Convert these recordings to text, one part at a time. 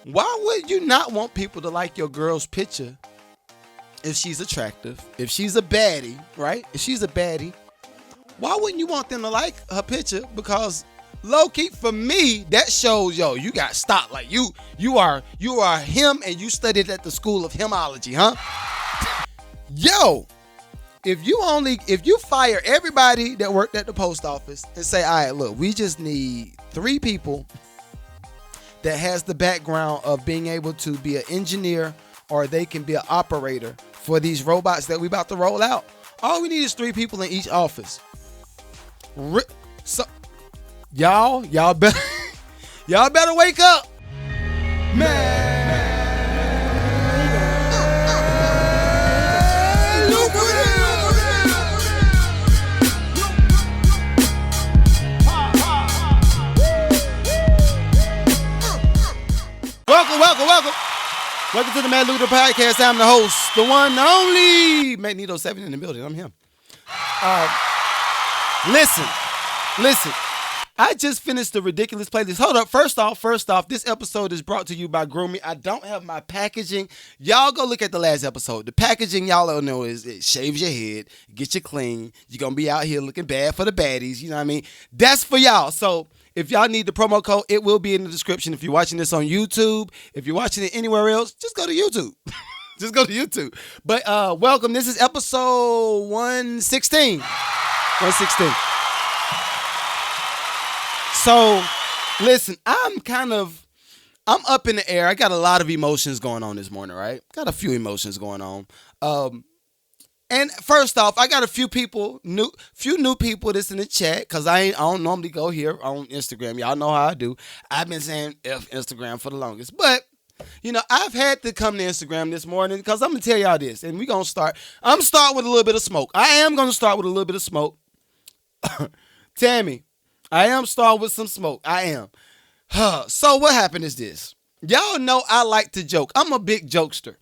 Why would you not want people to like your girl's picture if she's attractive, if she's a baddie, right? If she's a baddie, why wouldn't you want them to like her picture? Because low key for me, that shows you got stock. Like you are him, and you studied at the school of himology, huh? Yo, if you fire everybody that worked at the post office and say, all right, look, we just need 3 people that has the background of being able to be an engineer or they can be an operator for these robots that we about to roll out. All we need is 3 people in each office. So y'all better y'all better wake up, man. Welcome to the MadLucrative Podcast. I'm the host, the one, the only Magneto 7 in the building. I'm him. Listen. I just finished the ridiculous playlist. Hold up. First off, this episode is brought to you by Grooming. I don't have my packaging. Y'all go look at the last episode. The packaging, y'all don't know, is it shaves your head, get you clean. You're going to be out here looking bad for the baddies. You know what I mean? That's for y'all. So if y'all need the promo code, it will be in the description. If you're watching this on YouTube, if you're watching it anywhere else, just go to YouTube. Just go to YouTube. But welcome. This is episode 116. 116. So, listen, I'm up in the air. I got a lot of emotions going on this morning, right? Got a few emotions going on. And first off, I got a few new people that's in the chat, because I don't normally go here on Instagram. Y'all know how I do. I've been saying F Instagram for the longest. But, I've had to come to Instagram this morning because I'm going to tell y'all this. And we're going to start. I'm starting with a little bit of smoke. I am going to start with a little bit of smoke. Tammy, I am starting with some smoke. I am. So what happened is this. Y'all know I like to joke. I'm a big jokester.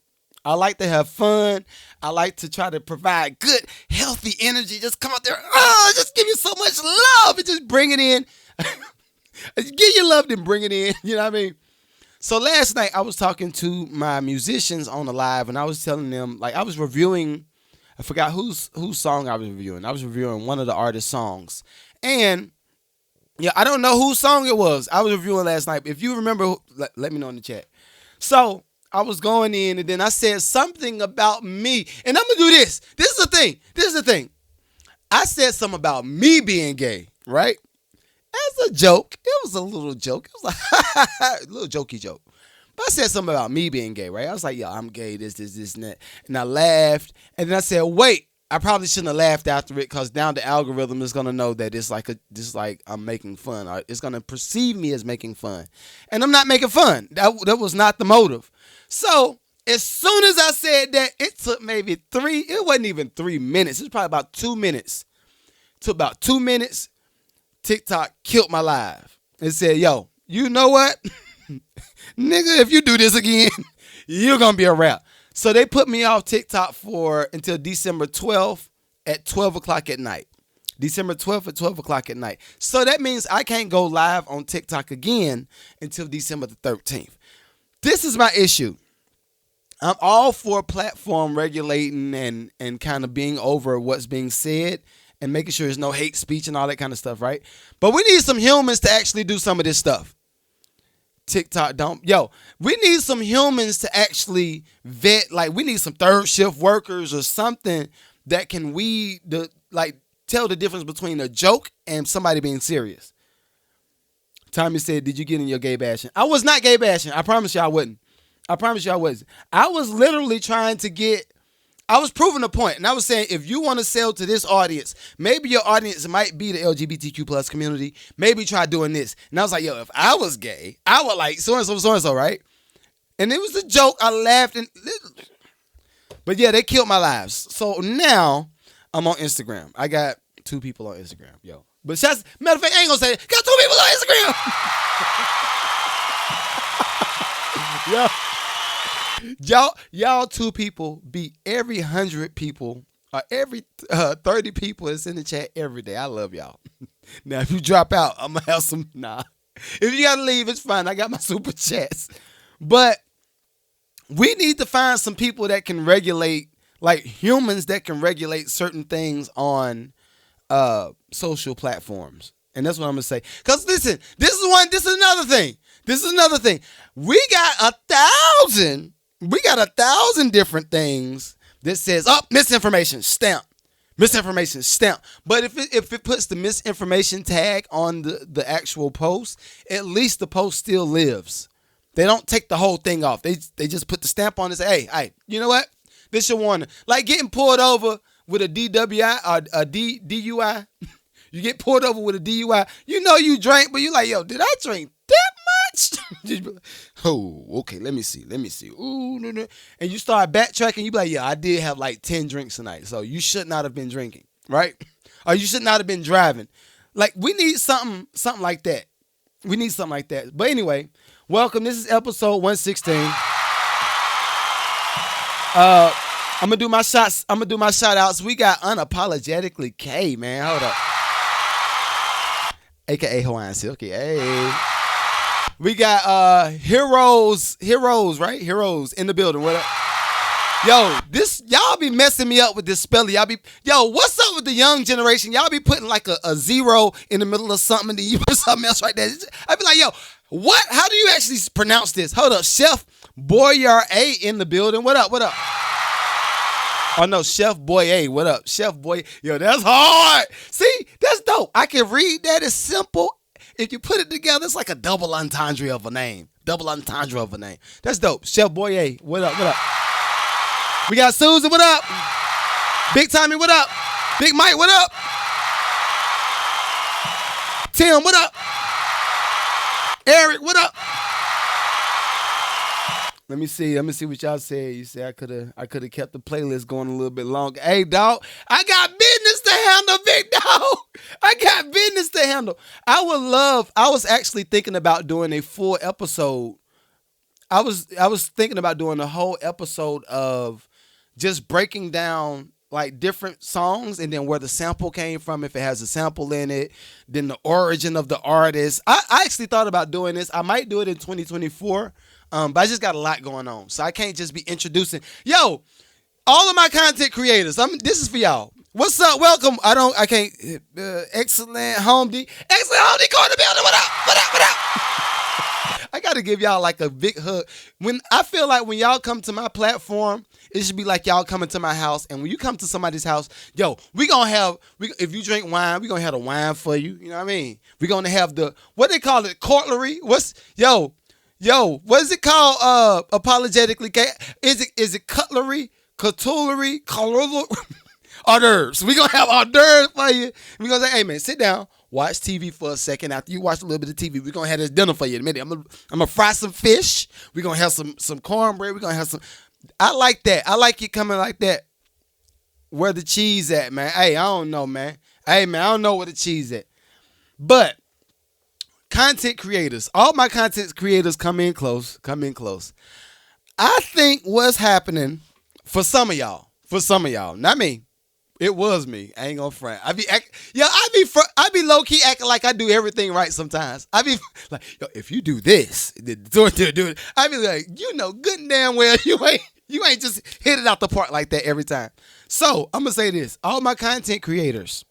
I like to have fun. I like to try to provide good, healthy energy. Just come out there. Just give you so much love and just bring it in. Give you love and bring it in. You know what I mean? So last night I was talking to my musicians on the live, and I was telling them, like, I was reviewing, I forgot whose song I was reviewing. I was reviewing one of the artist's songs. And yeah, I don't know whose song it was. I was reviewing last night. If you remember, let me know in the chat. So I was going in, and then I said something about me. And I'm going to do this. This is the thing. I said something about me being gay, right? As a joke. It was a little joke. It was like a little jokey joke. But I said something about me being gay, right? I was like, yo, I'm gay, this, and that. And I laughed. And then I said, wait. I probably shouldn't have laughed after it, because now the algorithm is gonna know that it's like I'm making fun. Or it's gonna perceive me as making fun, and I'm not making fun. That was not the motive. So as soon as I said that, it took maybe 3. It wasn't even 3 minutes. It was probably about 2 minutes. It took about 2 minutes. TikTok killed my live and said, "Yo, you know what, nigga? If you do this again, you're gonna be a wrap." So they put me off TikTok until December 12th at 12 o'clock at night. December 12th at 12 o'clock at night. So that means I can't go live on TikTok again until December the 13th. This is my issue. I'm all for platform regulating and kind of being over what's being said and making sure there's no hate speech and all that kind of stuff, right? But we need some humans to actually do some of this stuff. TikTok don't. Yo, we need some humans to actually vet. Like, we need some third shift workers or something that can tell the difference between a joke and somebody being serious. Tommy said, did you get in your gay bashing? I was not gay bashing. I promise you I wasn't. I wasn't. I was literally I was proving a point, and I was saying, if you want to sell to this audience, maybe your audience might be the LGBTQ plus community. Maybe try doing this. And I was like, yo, if I was gay, I would like so-and-so, right? And it was a joke. I laughed. But yeah, they killed my lives. So now I'm on Instagram. I got 2 people on Instagram, yo. But matter of fact, I ain't gonna say it. Got 2 people on Instagram. Yo. Y'all 2 people beat every 100 people or every 30 people that's in the chat every day. I love y'all. Now, if you drop out, I'm going to have some. Nah. If you got to leave, it's fine. I got my super chats. But we need to find some people that can regulate, like humans that can regulate certain things on social platforms. And that's what I'm gonna say. Cause listen, this is another thing. This is another thing. We got 1,000 different things that says, oh, misinformation, stamp. Misinformation, stamp. But if it puts the misinformation tag on the actual post, at least the post still lives. They don't take the whole thing off. They just put the stamp on and say, hey, you know what? This is your warning. Like getting pulled over with a DWI or a DUI. You get pulled over with a DUI. You know you drank, but you're like, yo, did I drink that much? Oh, okay, let me see. Ooh, no. And you start backtracking. You be like, yeah, I did have like 10 drinks tonight. So you should not have been drinking, right? Or you should not have been driving. Like, we need something like that. We need something like that. But anyway, welcome. This is episode 116. I'm gonna do my shots. I'm gonna do my shout outs. We got Unapologetically K, man. Hold up. AKA Hawaiian Silky. Hey. We got heroes, right? Heroes in the building. What up? Yo, y'all be messing me up with this spelling. What's up with the young generation? Y'all be putting like a zero in the middle of something and then you put something else right there. I be like, yo, what? How do you actually pronounce this? Hold up, Chef Boyer A in the building. What up? Oh no, Chef Boy A. What up? Chef Boy. Yo, that's hard. See, that's dope. I can read that. It's simple. If you put it together, it's like a double entendre of a name. That's dope. Chef Boy A. What up? We got Susan. What up? Big Tommy. What up? Big Mike. What up? Tim. What up? Eric. What up? Let me see what y'all said. You say I could have kept the playlist going a little bit longer. Hey, dog, I got business to handle, big dog. I got business to handle. I was actually thinking about doing a full episode. I was thinking about doing a whole episode of just breaking down like different songs and then where the sample came from, if it has a sample in it, then the origin of the artist. I actually thought about doing this. I might do it in 2024. But I just got a lot going on, so I can't just be introducing. Yo, all of my content creators, this is for y'all. What's up? Welcome. Excellent Home D. Excellent Home D. Go in the building. What up? I got to give y'all like a big hug. I feel like when y'all come to my platform, it should be like y'all coming to my house. And when you come to somebody's house, yo, if you drink wine, we gonna have the wine for you. You know what I mean? We gonna have what they call it, cutlery. Yo, what is it called? Apologetically, is it cutlery, cutlery, hors d'oeuvres? We gonna have hors d'oeuvres for you. We gonna say, hey man, sit down, watch TV for a second. After you watch a little bit of TV, we gonna have this dinner for you in a minute. I'm gonna fry some fish. We gonna have some cornbread. We gonna have some. I like that. I like it coming like that. Where the cheese at, man? Hey, I don't know, man. Hey man, I don't know where the cheese at, but. Content creators, all my content creators come in close. I think what's happening for some of y'all, not me. It was me. I ain't gonna front. I be low key acting like I do everything right sometimes. I be like, yo, if you do this, do it. I be like, you know good and damn well you ain't just hit it out the park like that every time. So I'm gonna say this, all my content creators.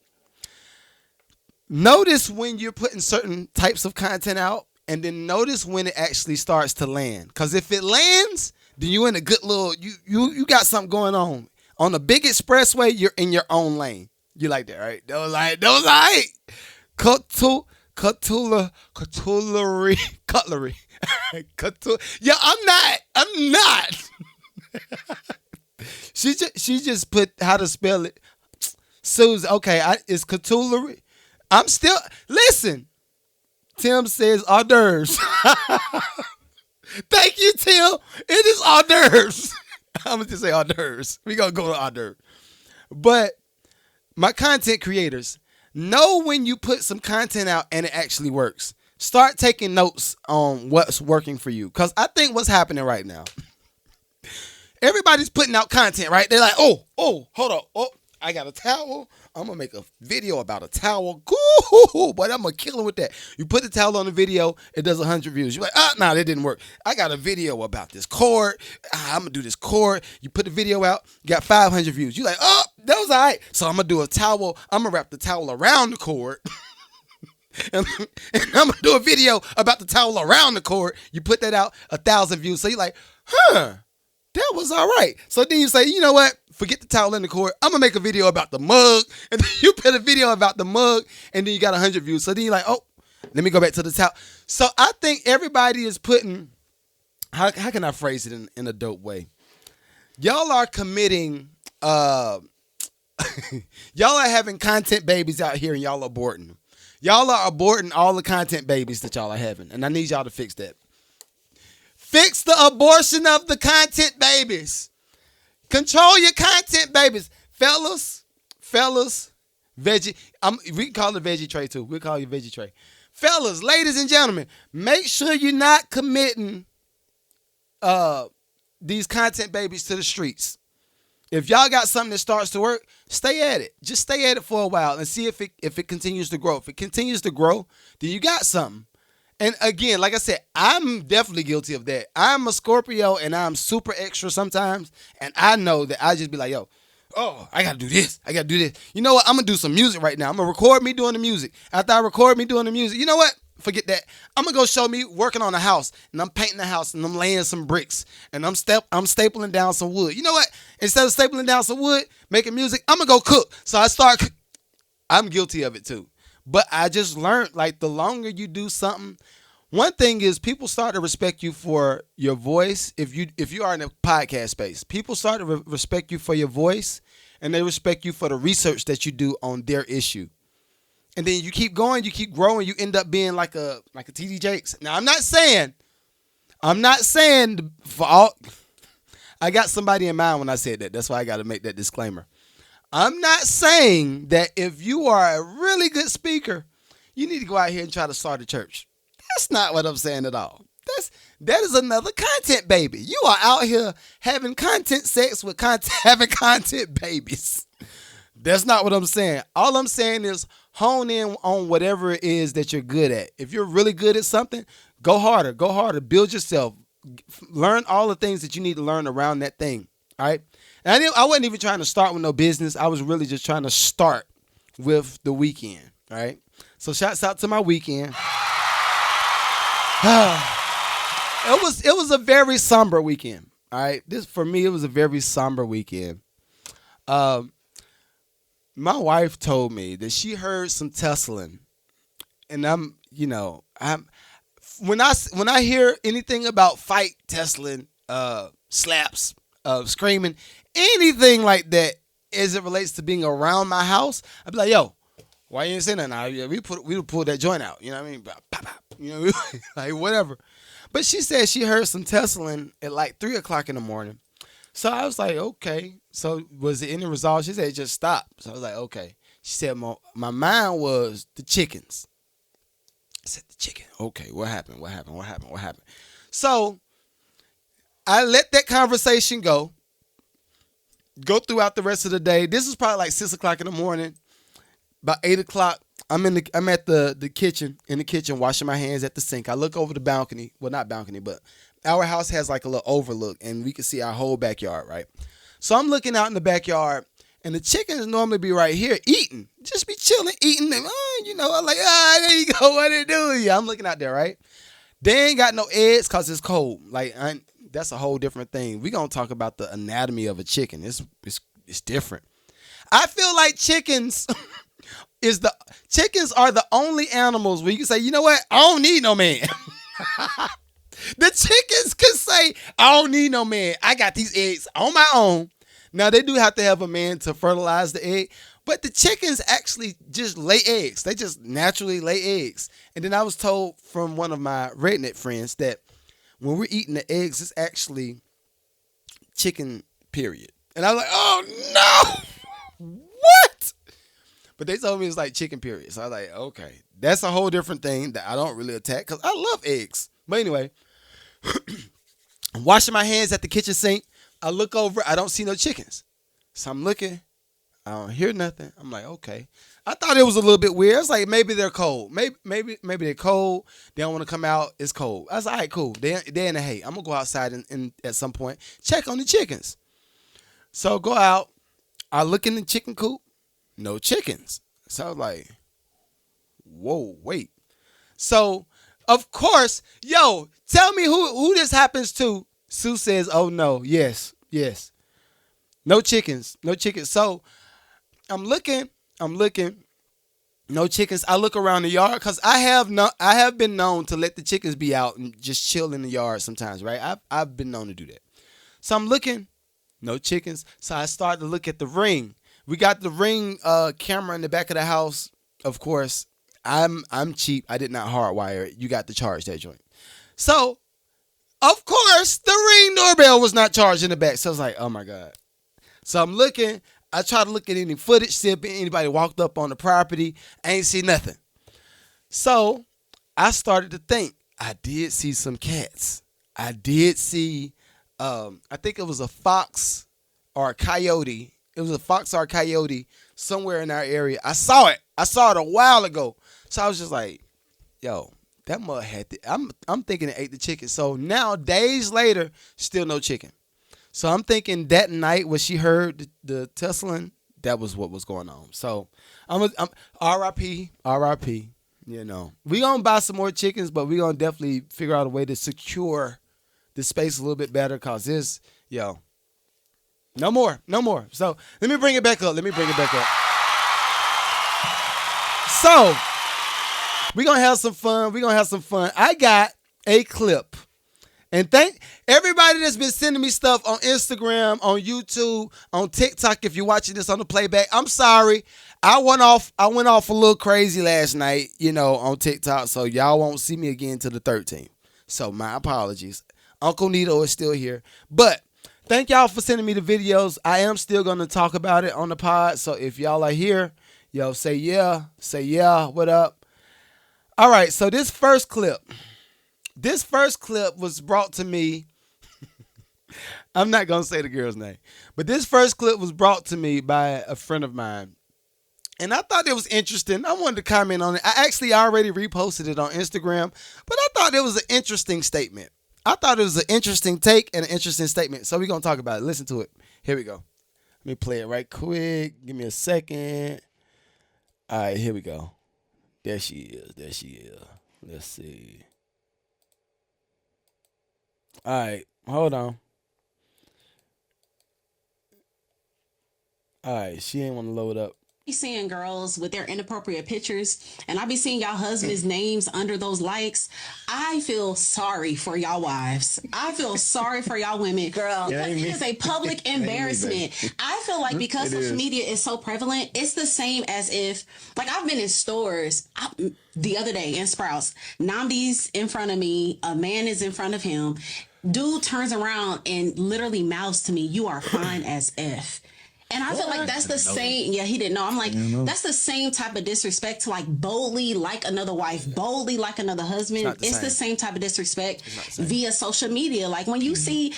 Notice when you're putting certain types of content out, and then notice when it actually starts to land. Because if it lands, then you in a good little, you got something going on. On the big expressway, you're in your own lane. You like that, right? That was all right. Cutlery. Yeah, I'm not. She just put how to spell it. Susan, okay, it's cutlery. I'm still, listen, Tim says hors d'oeuvres. Thank you, Tim. It is hors d'oeuvres. I'm going to just say hors d'oeuvres. We're going to go to hors d'oeuvres. But my content creators, know when you put some content out and it actually works. Start taking notes on what's working for you. Because I think what's happening right now, everybody's putting out content, right? They're like, oh, hold up. Oh, I got a towel. I'm gonna make a video about a towel. Cool, but I'm gonna kill it with that. You put the towel on the video, it does 100 views. You're like, nah, that didn't work. I got a video about this cord. I'm gonna do this cord. You put the video out, you got 500 views. You're like, that was all right. So I'm gonna do a towel. I'm gonna wrap the towel around the cord. and I'm gonna do a video about the towel around the cord. You put that out, 1,000 views. So you're like, that was all right. So then you say, you know what? Forget the towel in the cord. I'm going to make a video about the mug. And then you put a video about the mug, and then you got 100 views. So then you're like, let me go back to the towel. So I think everybody is putting, how can I phrase it in a dope way? Y'all are committing, y'all are having content babies out here, and y'all are aborting them. Y'all are aborting all the content babies that y'all are having. And I need y'all to fix that. Fix the abortion of the content babies. Control your content babies. Fellas, veggie. We can call it veggie tray too. We'll call you veggie tray. Fellas, ladies and gentlemen, make sure you're not committing these content babies to the streets. If y'all got something that starts to work, stay at it. Just stay at it for a while and see if it continues to grow. If it continues to grow, then you got something. And again, like I said, I'm definitely guilty of that. I'm a Scorpio and I'm super extra sometimes. And I know that I just be like, I got to do this. I got to do this. You know what? I'm going to do some music right now. I'm going to record me doing the music. After I record me doing the music, you know what? Forget that. I'm going to go show me working on a house. And I'm painting the house and I'm laying some bricks. And I'm stapling down some wood. You know what? Instead of stapling down some wood, making music, I'm going to go cook. So I'm guilty of it too. But I just learned, like, the longer you do something, one thing is people start to respect you for your voice. If you are in a podcast space, people start to respect you for your voice, and they respect you for the research that you do on their issue. And then you keep going, you keep growing, you end up being like a TD Jakes. Now, I'm not saying for all. I got somebody in mind when I said that. That's why I got to make that disclaimer. I'm not saying that if you are a really good speaker, you need to go out here and try to start a church. That's not what I'm saying at all. That is another content baby. You are out here having content sex with having content babies. That's not what I'm saying. All I'm saying is hone in on whatever it is that you're good at. If you're really good at something, go harder, build yourself, learn all the things that you need to learn around that thing. All right. And I wasn't even trying to start with no business. I was really just trying to start with the weekend. All right. So shouts out to my weekend. It was a very somber weekend. All right. For me, it was a very somber weekend. My wife told me that she heard some tussling, and when I hear anything about fight, tussling, slaps, screaming, anything like that as it relates to being around my house, I'd be like, yo, why you ain't saying that now? Yeah, we pulled that joint out. You know what I mean? Pop, pop, you know, like whatever. But she said she heard some tussling at like 3:00 in the morning. So I was like, okay. So was it any result? She said it just stopped. So I was like, okay. She said my mind was the chickens. I said the chicken. Okay, what happened? So I let that conversation go throughout the rest of the day. This was probably like 6:00 in the morning. About 8:00, I'm at the kitchen, in the kitchen, washing my hands at the sink. I look over the balcony. Well, not balcony, but our house has like a little overlook, and we can see our whole backyard, right? So I'm looking out in the backyard, and the chickens normally be right here eating. Just be chilling, eating. And, I'm like, there you go. What they doing? Yeah, I'm looking out there, right? They ain't got no eggs because it's cold. Like, that's a whole different thing. We're going to talk about the anatomy of a chicken. It's different. I feel like chickens are the only animals where you can say, you know what? I don't need no man. The chickens can say, I don't need no man. I got these eggs on my own. Now, they do have to have a man to fertilize the egg, but the chickens actually just lay eggs. They just naturally lay eggs. And then I was told from one of my redneck friends that when we're eating the eggs, it's actually chicken, period. And I was like, oh, no. What? But they told me it's like chicken, period. So I was like, okay. That's a whole different thing that I don't really attack because I love eggs. But anyway, I'm washing my hands at the kitchen sink. I look over. I don't see no chickens. So I'm looking. I don't hear nothing. I'm like, okay. I thought it was a little bit weird. I was like, maybe they're cold. Maybe they're cold. They don't want to come out. It's cold. I was like, all right, cool. They're in the hay. I'm gonna go outside and at some point check on the chickens. So go out. I look in the chicken coop. No chickens. So I was like, whoa, wait. So of course, yo, tell me who this happens to. Sue says, oh no, yes. No chickens. So I'm looking, no chickens. I look around the yard because I have been known to let the chickens be out and just chill in the yard sometimes, right? I've been known to do that. So I'm looking, no chickens. So I start to look at the ring. We got the ring camera in the back of the house. Of course, I'm cheap. I did not hardwire it. You got to charge that joint. So, of course, the ring doorbell was not charged in the back. So I was like, oh my God. So I'm looking. I try to look at any footage, see if anybody walked up on the property. I ain't see nothing. So I started to think. I did see some cats. I did see, I think it was a fox or a coyote. It was a fox or a coyote somewhere in our area. I saw it. A while ago. So I was just like, yo, that mud had to, I'm thinking it ate the chicken. So now, days later, still no chicken. So I'm thinking that night when she heard the tussling, that was what was going on. So I'm RIP. You know, we gonna buy some more chickens, but we gonna definitely figure out a way to secure the space a little bit better. Cause this, yo, no more. So let me bring it back up. So we gonna have some fun. I got a clip. And thank everybody that's been sending me stuff on Instagram, on YouTube, on TikTok. If you're watching this on the playback, I'm sorry. I went off a little crazy last night, on TikTok. So y'all won't see me again till the 13th. So my apologies. Uncle Nito is still here. But thank y'all for sending me the videos. I am still going to talk about it on the pod. So if y'all are here, say yeah, what up? All right, so this first clip was brought to me. I'm not going to say the girl's name, but this first clip was brought to me by a friend of mine. And I thought it was interesting. I wanted to comment on it. I actually already reposted it on Instagram, but I thought it was an interesting statement. I thought it was an interesting take and an interesting statement. So we're going to talk about it. Listen to it. Here we go. Let me play it right quick. Give me a second. All right, here we go. There she is. Let's see. All right, hold on. All right, she ain't want to load up. Be seeing girls with their inappropriate pictures, and I be seeing y'all husbands' names under those likes. I feel sorry for y'all wives. I feel sorry for y'all women. Girl, because it is a public embarrassment. I feel like because social media is so prevalent, it's the same as if, like, I've been in stores the other day in Sprouts. Namdi's in front of me. A man is in front of him. Dude turns around and literally mouths to me, "You are fine as F." And I feel like that's the same. Yeah, he didn't know. I'm like, that's the same type of disrespect to, like, boldly like another wife, boldly like another husband. It's the same type of disrespect via social media. Like when you see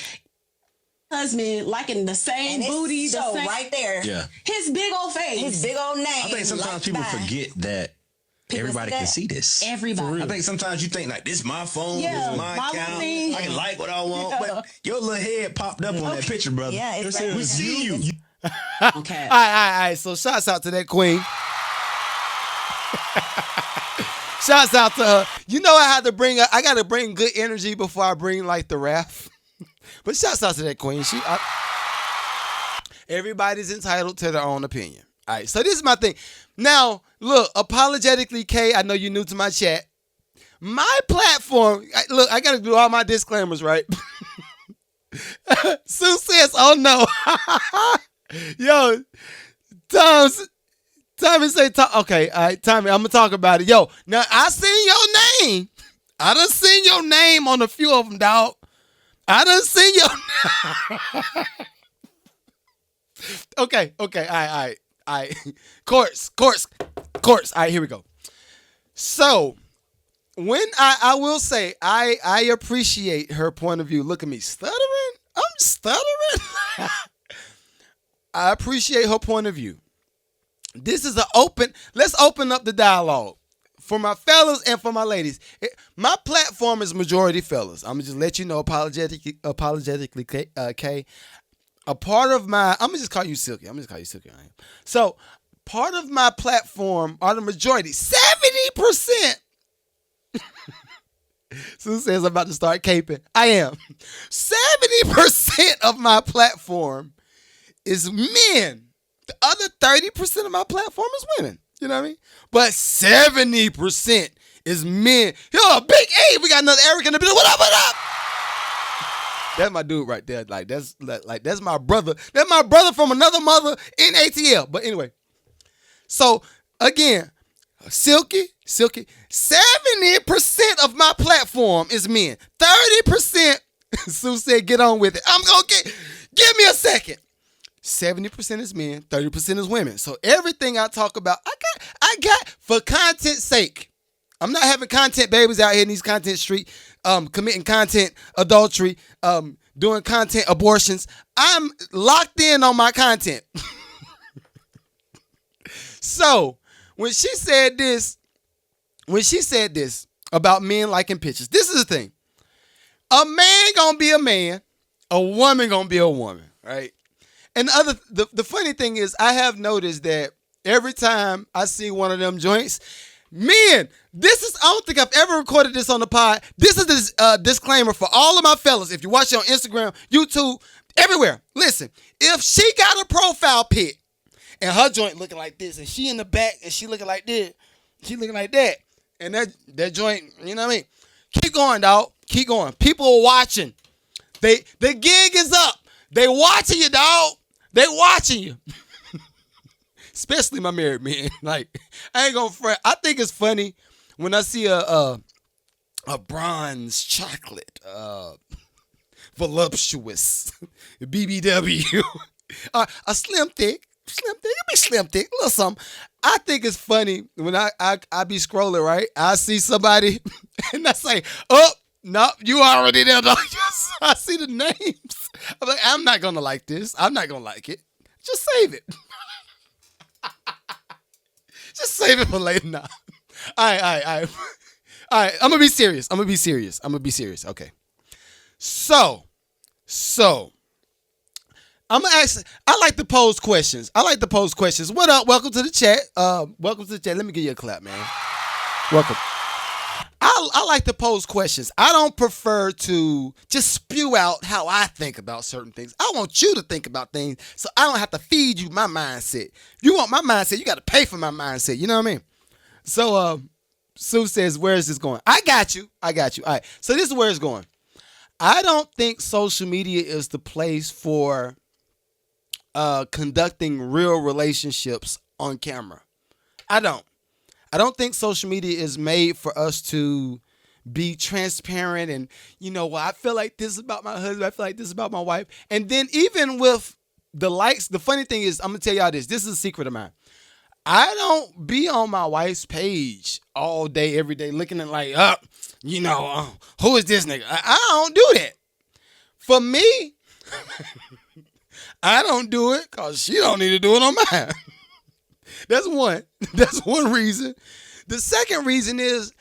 husband liking the same booty, the same, right there. Yeah. His big old face. His big old name. I think sometimes people forget that everybody can see this. Everybody. I think sometimes you think like, this is my phone, this is my account. I can like what I want. But your little head popped up on that picture, brother. Yeah, it's like, we see you. Okay. All right. So shouts out to that queen. Shouts out to her. You know I got to bring good energy before I bring like the wrath. But shouts out to that queen. Everybody's entitled to their own opinion. All right. So this is my thing. Now, look, apologetically, Kay, I know you're new to my chat. My platform, look, I got to do all my disclaimers, right? Sue says, oh no. Yo, Tommy say, okay, all right, Tommy, I'm going to talk about it. Yo, now I seen your name. I done seen your name on a few of them, dog. I done seen your Okay, all right. Course. All right, here we go. So, when I will say, I appreciate her point of view. Look at me, stuttering. I'm stuttering. I appreciate her point of view. This is let's open up the dialogue for my fellas and for my ladies. My platform is majority fellas. I'm gonna just let you know apologetically, Kay. A part of my, I'm gonna just call you Silky. So part of my platform are the majority, 70%. Sue says I'm about to start caping. I am. 70% of my platform is men. The other 30% of my platform is women. You know what I mean? But 70% is men. Yo, Big A, we got another Eric in the building. What up, what up? That's my dude right there. That's my brother. That's my brother from another mother in ATL. But anyway. So again, Silky, 70% of my platform is men. 30%, Sue said, get on with it. I'm going to give me a second. 70% is men, 30% is women. So everything I talk about, I got for content's sake. I'm not having content babies out here in these content streets, committing content adultery, doing content abortions. I'm locked in on my content. So when she said this about men liking pictures, this is the thing. A man gonna be a man, a woman gonna be a woman, right? And the funny thing is, I have noticed that every time I see one of them joints, men, I don't think I've ever recorded this on the pod. This is this disclaimer for all of my fellas. If you watch it on Instagram, YouTube, everywhere. Listen, if she got a profile pic and her joint looking like this, and she in the back and she looking like this, she looking like that, and that joint, you know what I mean? Keep going, dog. Keep going. People are watching. The gig is up. They watching you, dog. They watching you. Especially my married men. Like, I ain't gonna fret. I think it's funny when I see a bronze chocolate, voluptuous BBW, a slim thick, it be slim thick, a little something. I think it's funny when I be scrolling, right? I see somebody and I say, oh, no, you already there, dog. I see the names. I'm like, I'm not gonna like this. I'm not gonna like it. Just save it. Just save it for later now. All right. I'm gonna be serious. Okay. So, I'm gonna ask. I like to pose questions. What up? Welcome to the chat. Let me give you a clap, man. Welcome. I like to pose questions. I don't prefer to just spew out how I think about certain things. I want you to think about things so I don't have to feed you my mindset. If you want my mindset, you got to pay for my mindset. You know what I mean? So Sue says, where is this going? I got you. All right. So this is where it's going. I don't think social media is the place for conducting real relationships on camera. I don't think social media is made for us to be transparent and, well, I feel like this is about my husband. I feel like this is about my wife. And then even with the likes, the funny thing is, I'm going to tell y'all this. This is a secret of mine. I don't be on my wife's page all day, every day, looking at like, who is this nigga? I don't do that. For me, I don't do it because she don't need to do it on mine. That's one. That's one reason. The second reason is,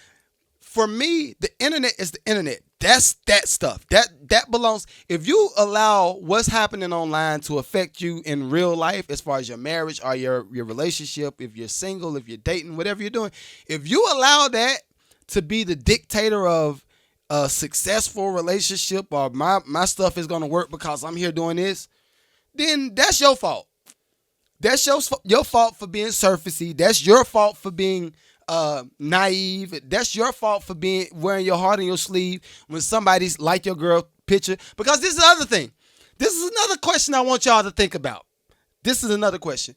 for me, the internet is the internet. That's that stuff. That belongs. If you allow what's happening online to affect you in real life, as far as your marriage or your relationship, if you're single, if you're dating, whatever you're doing, if you allow that to be the dictator of a successful relationship, or my stuff is going to work because I'm here doing this, then that's your fault. That's your fault for being surfacey. That's your fault for being naive. That's your fault for wearing your heart on your sleeve when somebody's like your girl picture. Because this is the other thing. This is another question I want y'all to think about. This is another question.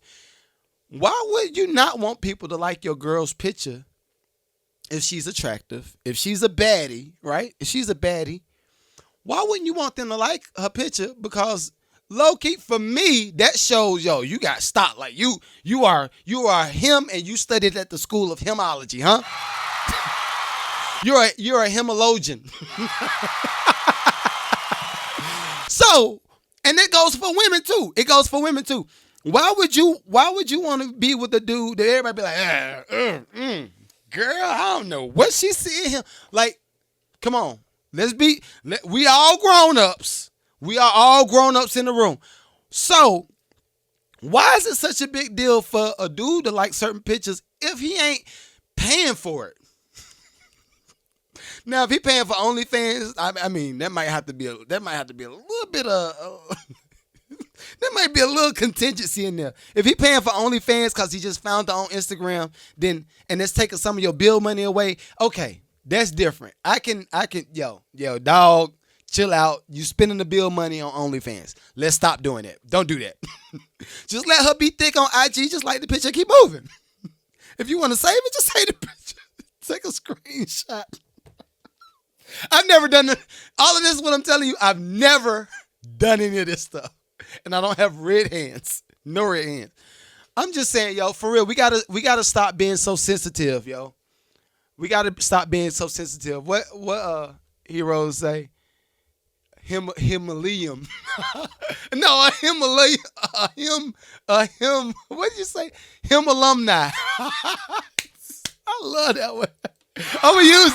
Why would you not want people to like your girl's picture if she's attractive? If she's a baddie, right? If she's a baddie, why wouldn't you want them to like her picture? Because low key, for me, that shows, you got stock. Like you are him, and you studied at the school of hymology, huh? You're a hymologian. So, and it goes for women too. Why would you want to be with a dude that everybody be like, girl, I don't know what she see in him. Like, come on. We all grown-ups. We are all grown-ups in the room. So, why is it such a big deal for a dude to like certain pictures if he ain't paying for it? Now, if he paying for OnlyFans, I mean, that might have to be a little bit of there might be a little contingency in there. If he paying for OnlyFans because he just found it on Instagram, then and it's taking some of your bill money away, okay, that's different. I can, yo, dog, chill out. You spending the bill money on OnlyFans. Let's stop doing that. Don't do that. Just let her be thick on IG. Just like the picture, keep moving. If you want to save it, just save the picture. Take a screenshot. I've never done all of this. What I'm telling you, I've never done any of this stuff, and I don't have red hands. No red hands. I'm just saying, yo, for real, we gotta stop being so sensitive, yo. We gotta stop being so sensitive. What heroes say? Himalayan. No, a Himalayan. What did you say? Him alumni. I love that one. I'm gonna use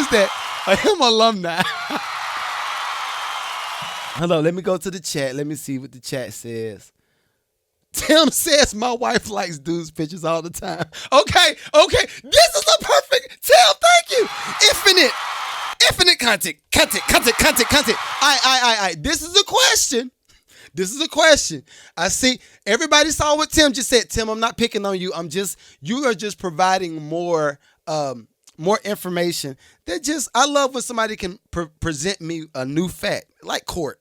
that. A him alumni. Hello, let me go to the chat. Let me see what the chat says. Tim says my wife likes dudes' pictures all the time. Okay. This is a perfect Tim. Thank you. Infinite content. I. This is a question. I see everybody saw what Tim just said. Tim, I'm not picking on you. You are just providing more information. I love when somebody can present me a new fact, like court.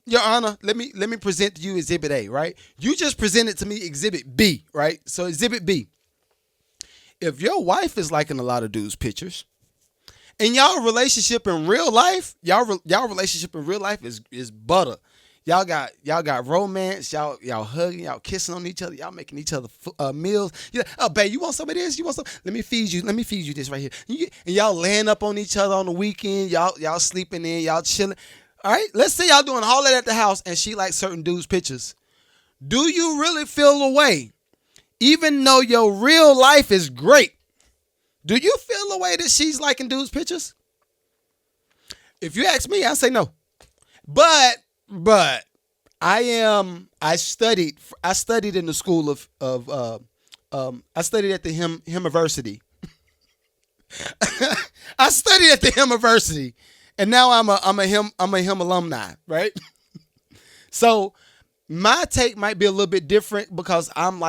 Your Honor, let me present to you Exhibit A, right? You just presented to me Exhibit B, right? So Exhibit B. If your wife is liking a lot of dudes' pictures, and y'all relationship in real life is butter. Y'all got romance. Y'all hugging. Y'all kissing on each other. Y'all making each other meals. Oh, babe, you want some of this? You want some? Let me feed you this right here. And y'all laying up on each other on the weekend. Y'all sleeping in. Y'all chilling. All right. Let's say y'all doing all that at the house, and she likes certain dudes' pictures. Do you really feel a way, even though your real life is great? Do you feel the way that she's liking dudes' pictures? If you ask me, I say no. But I studied in the school I studied at the Himiversity. I studied at the Himiversity, and now I'm a Him alumni, right? So my take might be a little bit different because I'm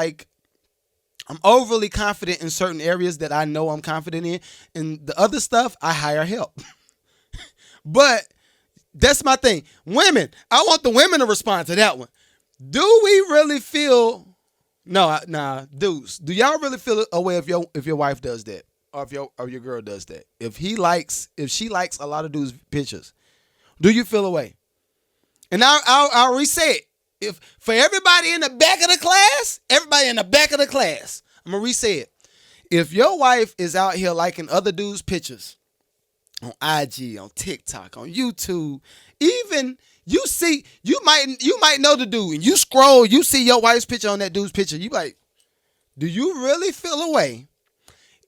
overly confident in certain areas that I know I'm confident in, and the other stuff I hire help. But that's my thing. Women, I want the women to respond to that one. Do we really feel? Nah, dudes. Do y'all really feel a way if your wife does that, or if your girl does that? If she likes a lot of dudes' pictures, do you feel a way? And I'll re-say it. If for everybody in the back of the class, I'm gonna re-say it. If your wife is out here liking other dudes' pictures on IG, on TikTok, on YouTube, even you might know the dude, and you scroll, you see your wife's picture on that dude's picture, you like, do you really feel a way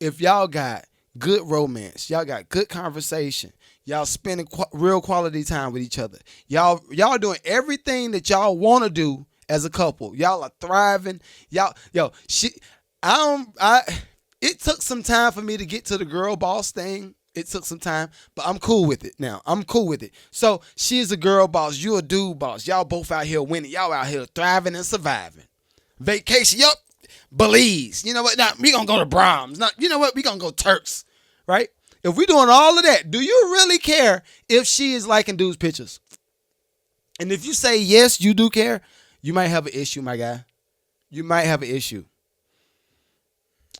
if y'all got good romance, y'all got good conversation, y'all spending real quality time with each other, y'all doing everything that y'all want to do as a couple, y'all are thriving, it took some time for me to get to the girl boss thing. It took some time, but I'm cool with it now. I'm cool with it. So she's a girl boss. You a dude boss. Y'all both out here winning. Y'all out here thriving and surviving. Vacation, yup. Belize. You know what? Now, we going to go to Brahms. Now, you know what? We going to go Turks, right? If we doing all of that, do you really care if she is liking dudes' pictures? And if you say yes, you do care, you might have an issue, my guy. You might have an issue.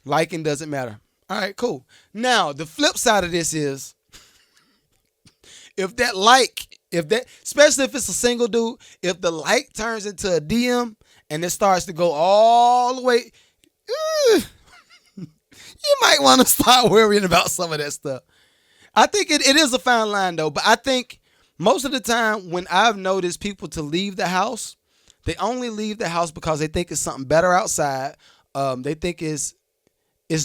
Liking doesn't matter. All right, cool. Now, the flip side of this is, especially if it's a single dude, if the like turns into a DM and it starts to go all the way, you might want to start worrying about some of that stuff. I think it is a fine line, though. But I think most of the time when I've noticed people to leave the house, They only leave the house because they think it's something better outside. They think is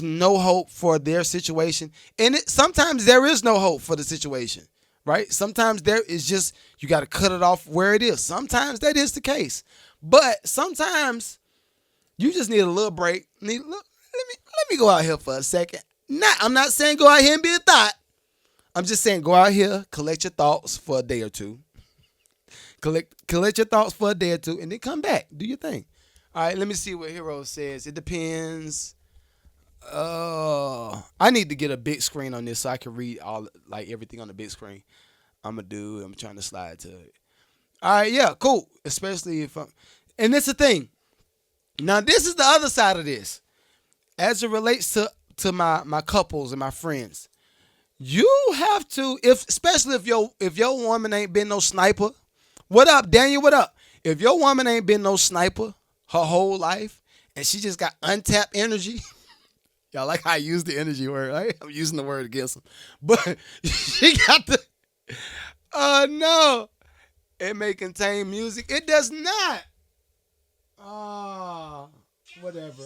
no hope for their situation. And sometimes there is no hope for the situation, right? Sometimes there is just, you got to cut it off where it is. Sometimes that is the case. But sometimes you just need a little break. Let me go out here for a second. I'm not saying go out here and be a thought. I'm just saying go out here, collect your thoughts for a day or two. Collect your thoughts for a day or two, and then come back. Do your thing. All right, let me see what Hero says. It depends. I need to get a big screen on this so I can read everything on the big screen. I'm trying to slide to it. All right, yeah, cool. Especially if and it's the thing. Now, this is the other side of this. As it relates to my couples and my friends, you have to, especially if your woman ain't been no sniper. What up, Daniel? What up? If your woman ain't been no sniper her whole life and she just got untapped energy, y'all like how I use the energy word, right? I'm using the word against them. But she got the, no. It may contain music. It does not. Whatever.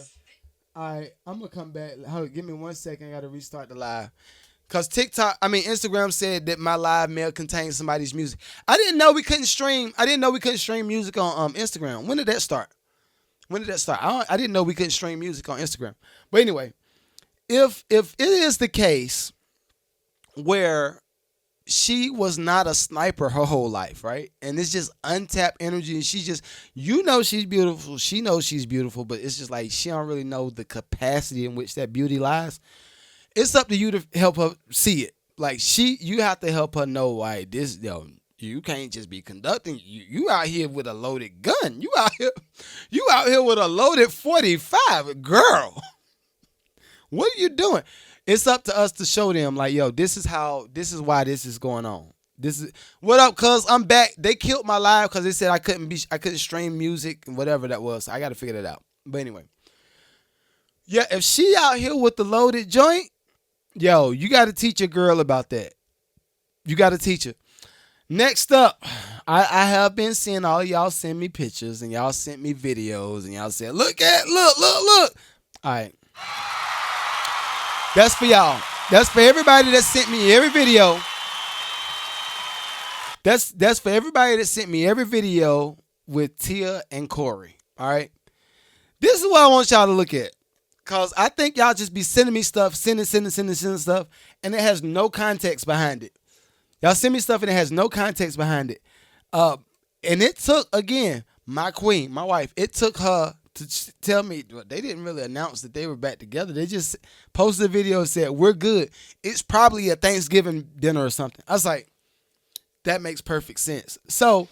All right, I'm going to come back. Give me 1 second. I got to restart the live. Because Instagram said that my live may contain somebody's music. I didn't know we couldn't stream music on Instagram. When did that start? I didn't know we couldn't stream music on Instagram. But anyway, if it is the case where she was not a sniper her whole life, right? And it's just untapped energy, and she just, she's beautiful. She knows she's beautiful, but it's just like she don't really know the capacity in which that beauty lies. It's up to you to help her see it. Like you have to help her know, like, you can't just be conducting. You out here with a loaded gun. You out here with a loaded 45, girl. What are you doing? It's up to us to show them, like, yo, this is why this is going on. This is what up, cuz I'm back. They killed my live because they said I couldn't stream music and whatever that was. So I got to figure that out. But anyway, yeah, if she out here with the loaded joint, yo, you got to teach a girl about that. You got to teach her. Next up, I have been seeing all of y'all send me pictures and y'all sent me videos and y'all said, look. All right. That's for y'all. That's for everybody that sent me every video. That's for everybody that sent me every video with Tia and Corey. All right. This is what I want y'all to look at. Because I think y'all just be sending me stuff, sending stuff, and it has no context behind it. Y'all send me stuff and it has no context behind it. And it took, again, my queen, my wife, it took her to tell me, they didn't really announce that they were back together. They just posted a video and said, we're good. It's probably a Thanksgiving dinner or something. I was like, that makes perfect sense. So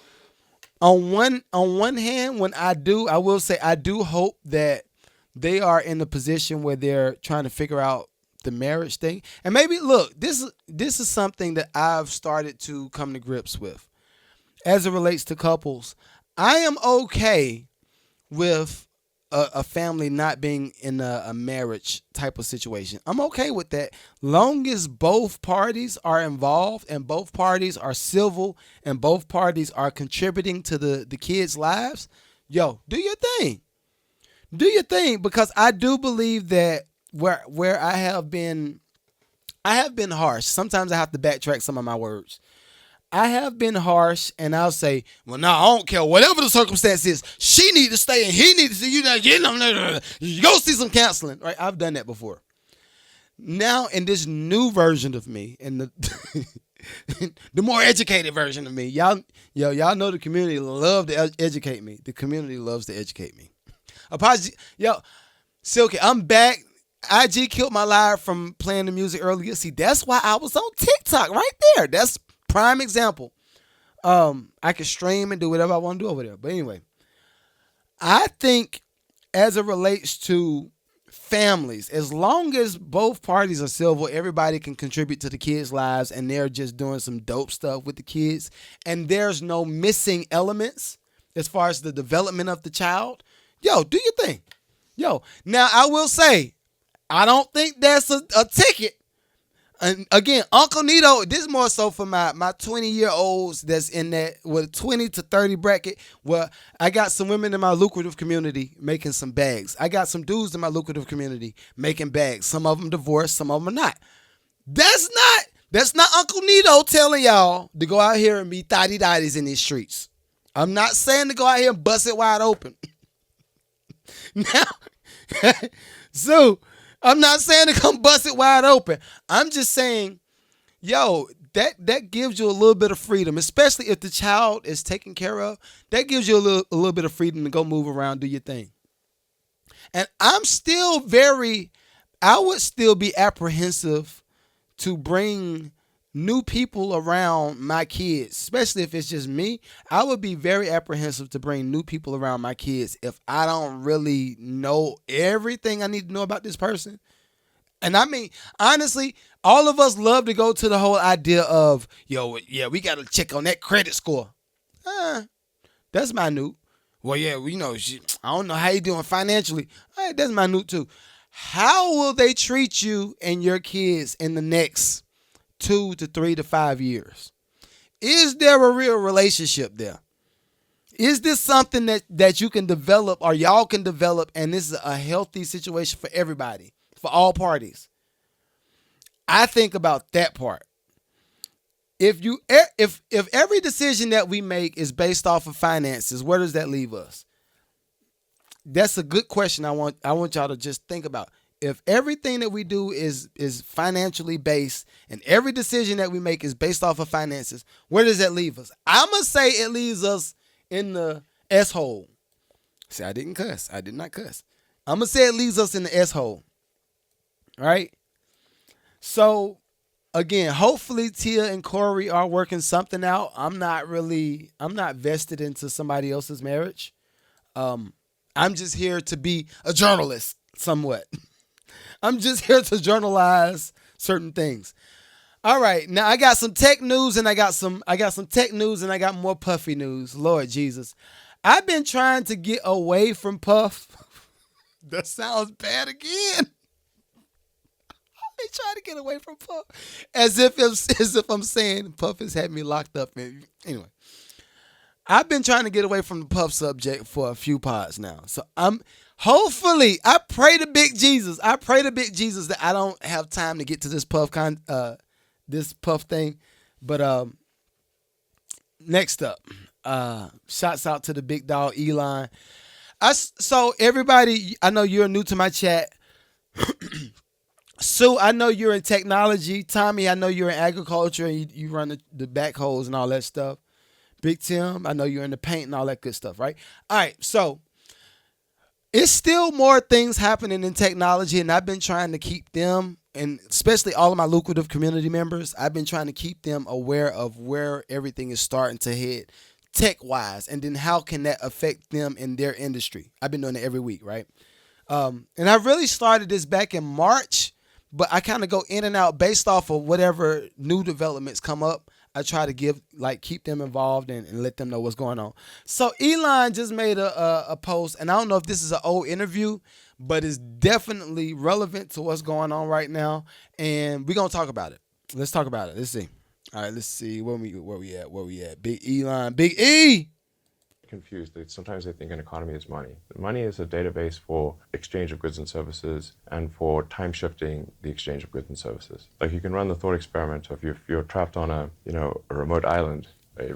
on one hand, I will say I do hope that they are in a position where they're trying to figure out the marriage thing. And maybe, look, this is something that I've started to come to grips with. As it relates to couples, I am okay with a family not being in a marriage type of situation. I'm okay with that, long as both parties are involved and both parties are civil and both parties are contributing to the kids' lives. Yo, do your thing. Do your thing, because I do believe that where I have been harsh. Sometimes I have to backtrack some of my words. I have been harsh, and I'll say, well, no, I don't care. Whatever the circumstance is, she need to stay and he need to see you go see some counseling. Right? I've done that before. Now, in this new version of me, and the more educated version of me, y'all know the community love to educate me. The community loves to educate me. Apology, Silky, I'm back. IG killed my live from playing the music earlier. See, that's why I was on TikTok right there. That's prime example. I can stream and do whatever I want to do over there. But anyway, I think as it relates to families, as long as both parties are civil, everybody can contribute to the kids' lives and they're just doing some dope stuff with the kids and there's no missing elements as far as the development of the child, yo, do your thing. Yo, now I will say, I don't think that's a ticket. And again, Uncle Nito, this is more so for my 20-year-olds that's in that with 20 to 30 bracket. Where I got some women in my lucrative community making some bags. I got some dudes in my lucrative community making bags. Some of them divorced, some of them are not. That's not Uncle Nito telling y'all to go out here and be thotty-dotties in these streets. I'm not saying to go out here and bust it wide open. Now, so I'm not saying to come bust it wide open. I'm just saying, yo, that gives you a little bit of freedom, especially if the child is taken care of. That gives you a little bit of freedom to go move around, do your thing. And I would still be apprehensive to bring new people around my kids, especially if it's just me. I would be very apprehensive to bring new people around my kids if I don't really know everything I need to know about this person. And I mean, honestly, all of us love to go to the whole idea of, yo, yeah, we got to check on that credit score. That's minute. Well, yeah, I don't know how you doing financially. All right, that's minute too. How will they treat you and your kids in the next 2 to 3 to 5 years? Is there a real relationship there? Is this something that you can develop or y'all can develop, and this is a healthy situation for everybody, for all parties? I think about that part. If every decision that we make is based off of finances, where does that leave us? That's a good question. I want y'all to just think about. If everything that we do is financially based and every decision that we make is based off of finances, where does that leave us? I'm going to say it leaves us in the S-hole. See, I didn't cuss. I did not cuss. I'm going to say it leaves us in the S-hole. Right? So, again, hopefully Tia and Corey are working something out. I'm not vested into somebody else's marriage. I'm just here to be a journalist somewhat. I'm just here to journalize certain things. All right, now I got some tech news and I got some tech news and I got more puffy news. Lord Jesus. I've been trying to get away from Puff. That sounds bad again. I've been trying to get away from Puff. As if I'm saying Puff has had me locked up. Anyway. I've been trying to get away from the Puff subject for a few pods now. So hopefully, I pray to Big Jesus. I pray to Big Jesus that I don't have time to get to this Puff thing. But next up, shouts out to the big dog Elon. So everybody, I know you're new to my chat. Sue, I know you're in technology. Tommy, I know you're in agriculture and you run the backhoes and all that stuff. Big Tim, I know you're in the paint and all that good stuff, right? All right, so it's still more things happening in technology, and I've been trying to keep them, and especially all of my lucrative community members, I've been trying to keep them aware of where everything is starting to head tech-wise, and then how can that affect them in their industry. I've been doing it every week, right? And I really started this back in March, but I kind of go in and out based off of whatever new developments come up. I try to keep them involved and let them know what's going on. So Elon just made a post, and I don't know if this is an old interview, but it's definitely relevant to what's going on right now, and we're gonna talk about it. Let's talk about it. Let's see. All right, let's see where we at. Big Elon, Big E. Confused. Sometimes they think an economy is money. Money is a database for exchange of goods and services and for time shifting the exchange of goods and services. Like you can run the thought experiment of if you're trapped on a remote island,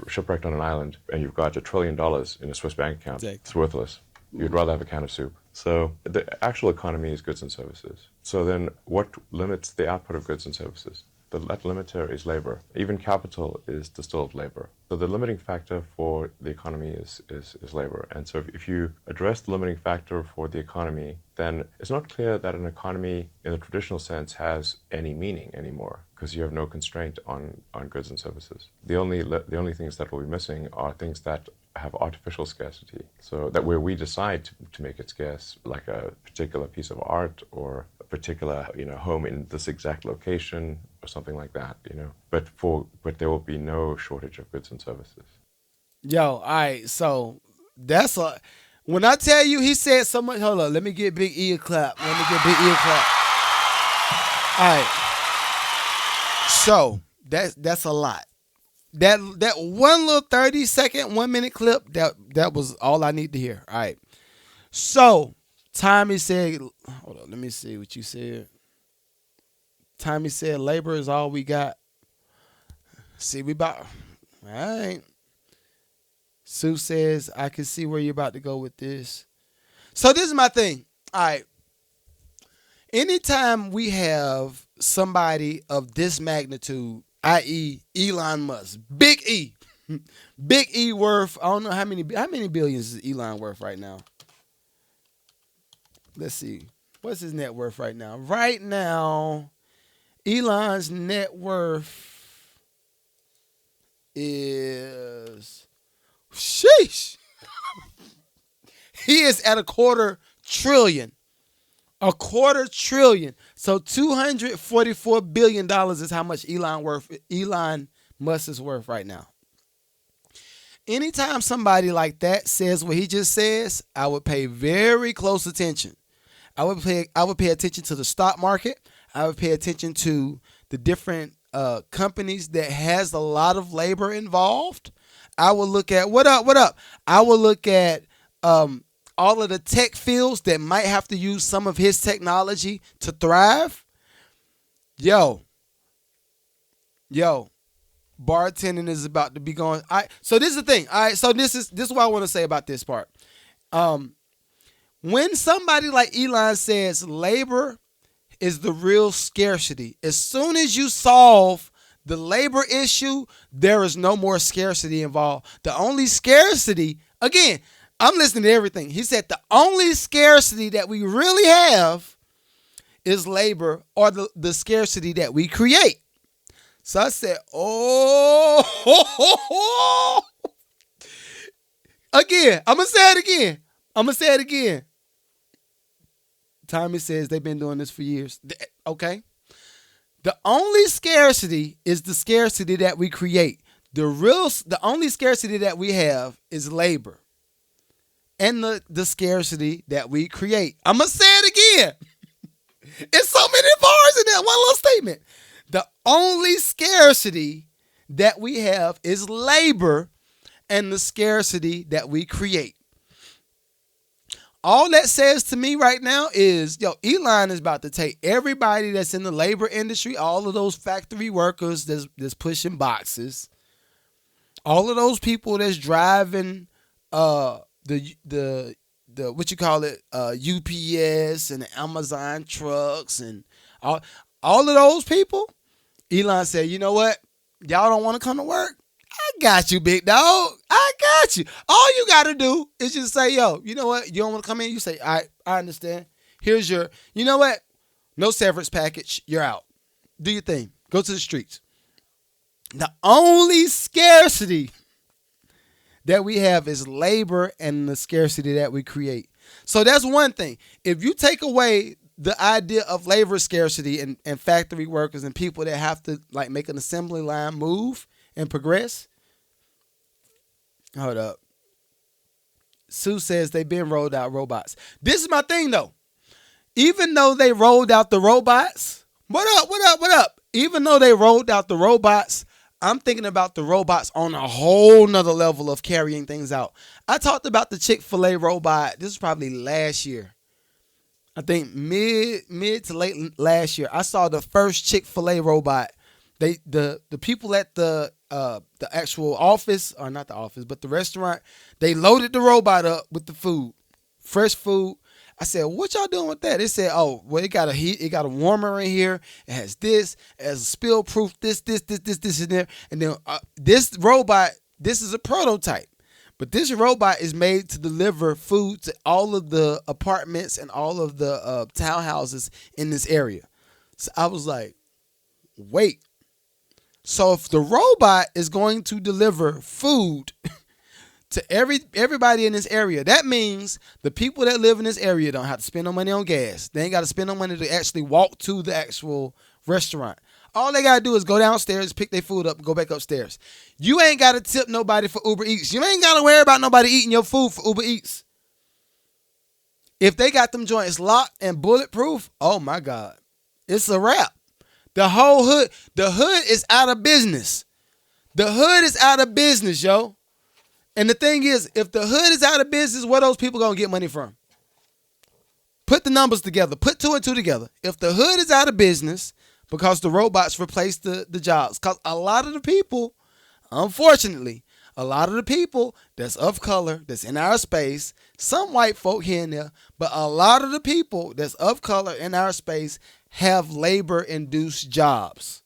shipwrecked on an island, and you've got $1 trillion in a Swiss bank account. Exactly. It's worthless. You'd rather have a can of soup. So the actual economy is goods and services. So then what limits the output of goods and services? That limiter is labor. Even capital is distilled labor. So the limiting factor for the economy is labor. And so if you address the limiting factor for the economy, then it's not clear that an economy in the traditional sense has any meaning anymore because you have no constraint on goods and services. The only things that will be missing are things that have artificial scarcity. So that where we decide to make it scarce, like a particular piece of art or a particular home in this exact location or something like that, But there will be no shortage of goods and services. Yo, all right, so when I tell you he said so much, hold on, let me get Big E a clap. All right. So that's a lot. That one little 30-second, 1 minute clip, that was all I need to hear. All right. So Tommy said, hold on, let me see what you said. Tommy said, labor is all we got. See, we about, all right. Sue says, I can see where you're about to go with this. So this is my thing. All right. Anytime we have somebody of this magnitude, i.e. Elon Musk, Big E, Big E worth, I don't know how many billions is Elon worth right now. Let's see. What's his net worth right now? Right now, Elon's net worth is, sheesh. He is at $250 billion. $250 billion. So $244 billion is how much Elon Musk is worth right now. Anytime somebody like that says what he just says, I would pay very close attention. I would pay attention to the stock market. I would pay attention to the different companies that has a lot of labor involved. I will look at what up. I will look at all of the tech fields that might have to use some of his technology to thrive. Yo, bartending is about to be going. So this is the thing. All right, so this is what I want to say about this part. When somebody like Elon says labor is the real scarcity, as soon as you solve the labor issue, there is no more scarcity involved. The only scarcity, again, I'm listening to everything. He said the only scarcity that we really have is labor, or the scarcity that we create. So I said, oh, again, I'm going to say it again. Tommy says they've been doing this for years. Okay. The only scarcity is the scarcity that we create. The only scarcity that we have is labor. And the scarcity that we create. I'm going to say it again. It's so many bars in that one little statement. The only scarcity that we have is labor and the scarcity that we create. All that says to me right now is, Elon is about to take everybody that's in the labor industry, all of those factory workers that's pushing boxes, all of those people that's driving the what you call it, UPS and the Amazon trucks and all of those people. Elon said, you know what? Y'all don't want to come to work? I got you, big dog. I got you. All you got to do is just say, yo, you know what? You don't want to come in? You say, I understand. Here's your, you know what? No severance package. You're out. Do your thing. Go to the streets. The only scarcity that we have is labor and the scarcity that we create. So that's one thing. If you take away the idea of labor scarcity and factory workers and people that have to like make an assembly line move and progress. Hold up. Sue says they've been rolled out robots. This is my thing though. Even though they rolled out the robots, what up? Even though they rolled out the robots, I'm thinking about the robots on a whole nother level of carrying things out. I talked about the Chick-fil-A robot. This was probably last year. I think mid to late last year. I saw the first Chick-fil-A robot. The people at the actual office, or not the office, but the restaurant, they loaded the robot up with the food, fresh food. I said, what y'all doing with that? They said, oh, well, it got a warmer in here. It has this, it has a spill proof, this in there. And then this robot, this is a prototype. But this robot is made to deliver food to all of the apartments and all of the townhouses in this area. So I was like, wait. So if the robot is going to deliver food to everybody in this area, that means the people that live in this area don't have to spend no money on gas. They ain't got to spend no money to actually walk to the actual restaurant. All they got to do is go downstairs, pick their food up, and go back upstairs. You ain't got to tip nobody for Uber Eats. You ain't got to worry about nobody eating your food for Uber Eats. If they got them joints locked and bulletproof, oh my God, it's a wrap. The whole hood, the hood is out of business. The hood is out of business, yo. And the thing is, if the hood is out of business, where those people gonna get money from? Put the numbers together. Put 2 and 2 together. If the hood is out of business because the robots replace the jobs, because a lot of the people, unfortunately, a lot of the people that's of color, that's in our space, some white folk here and there, but a lot of the people that's of color in our space have labor-induced jobs.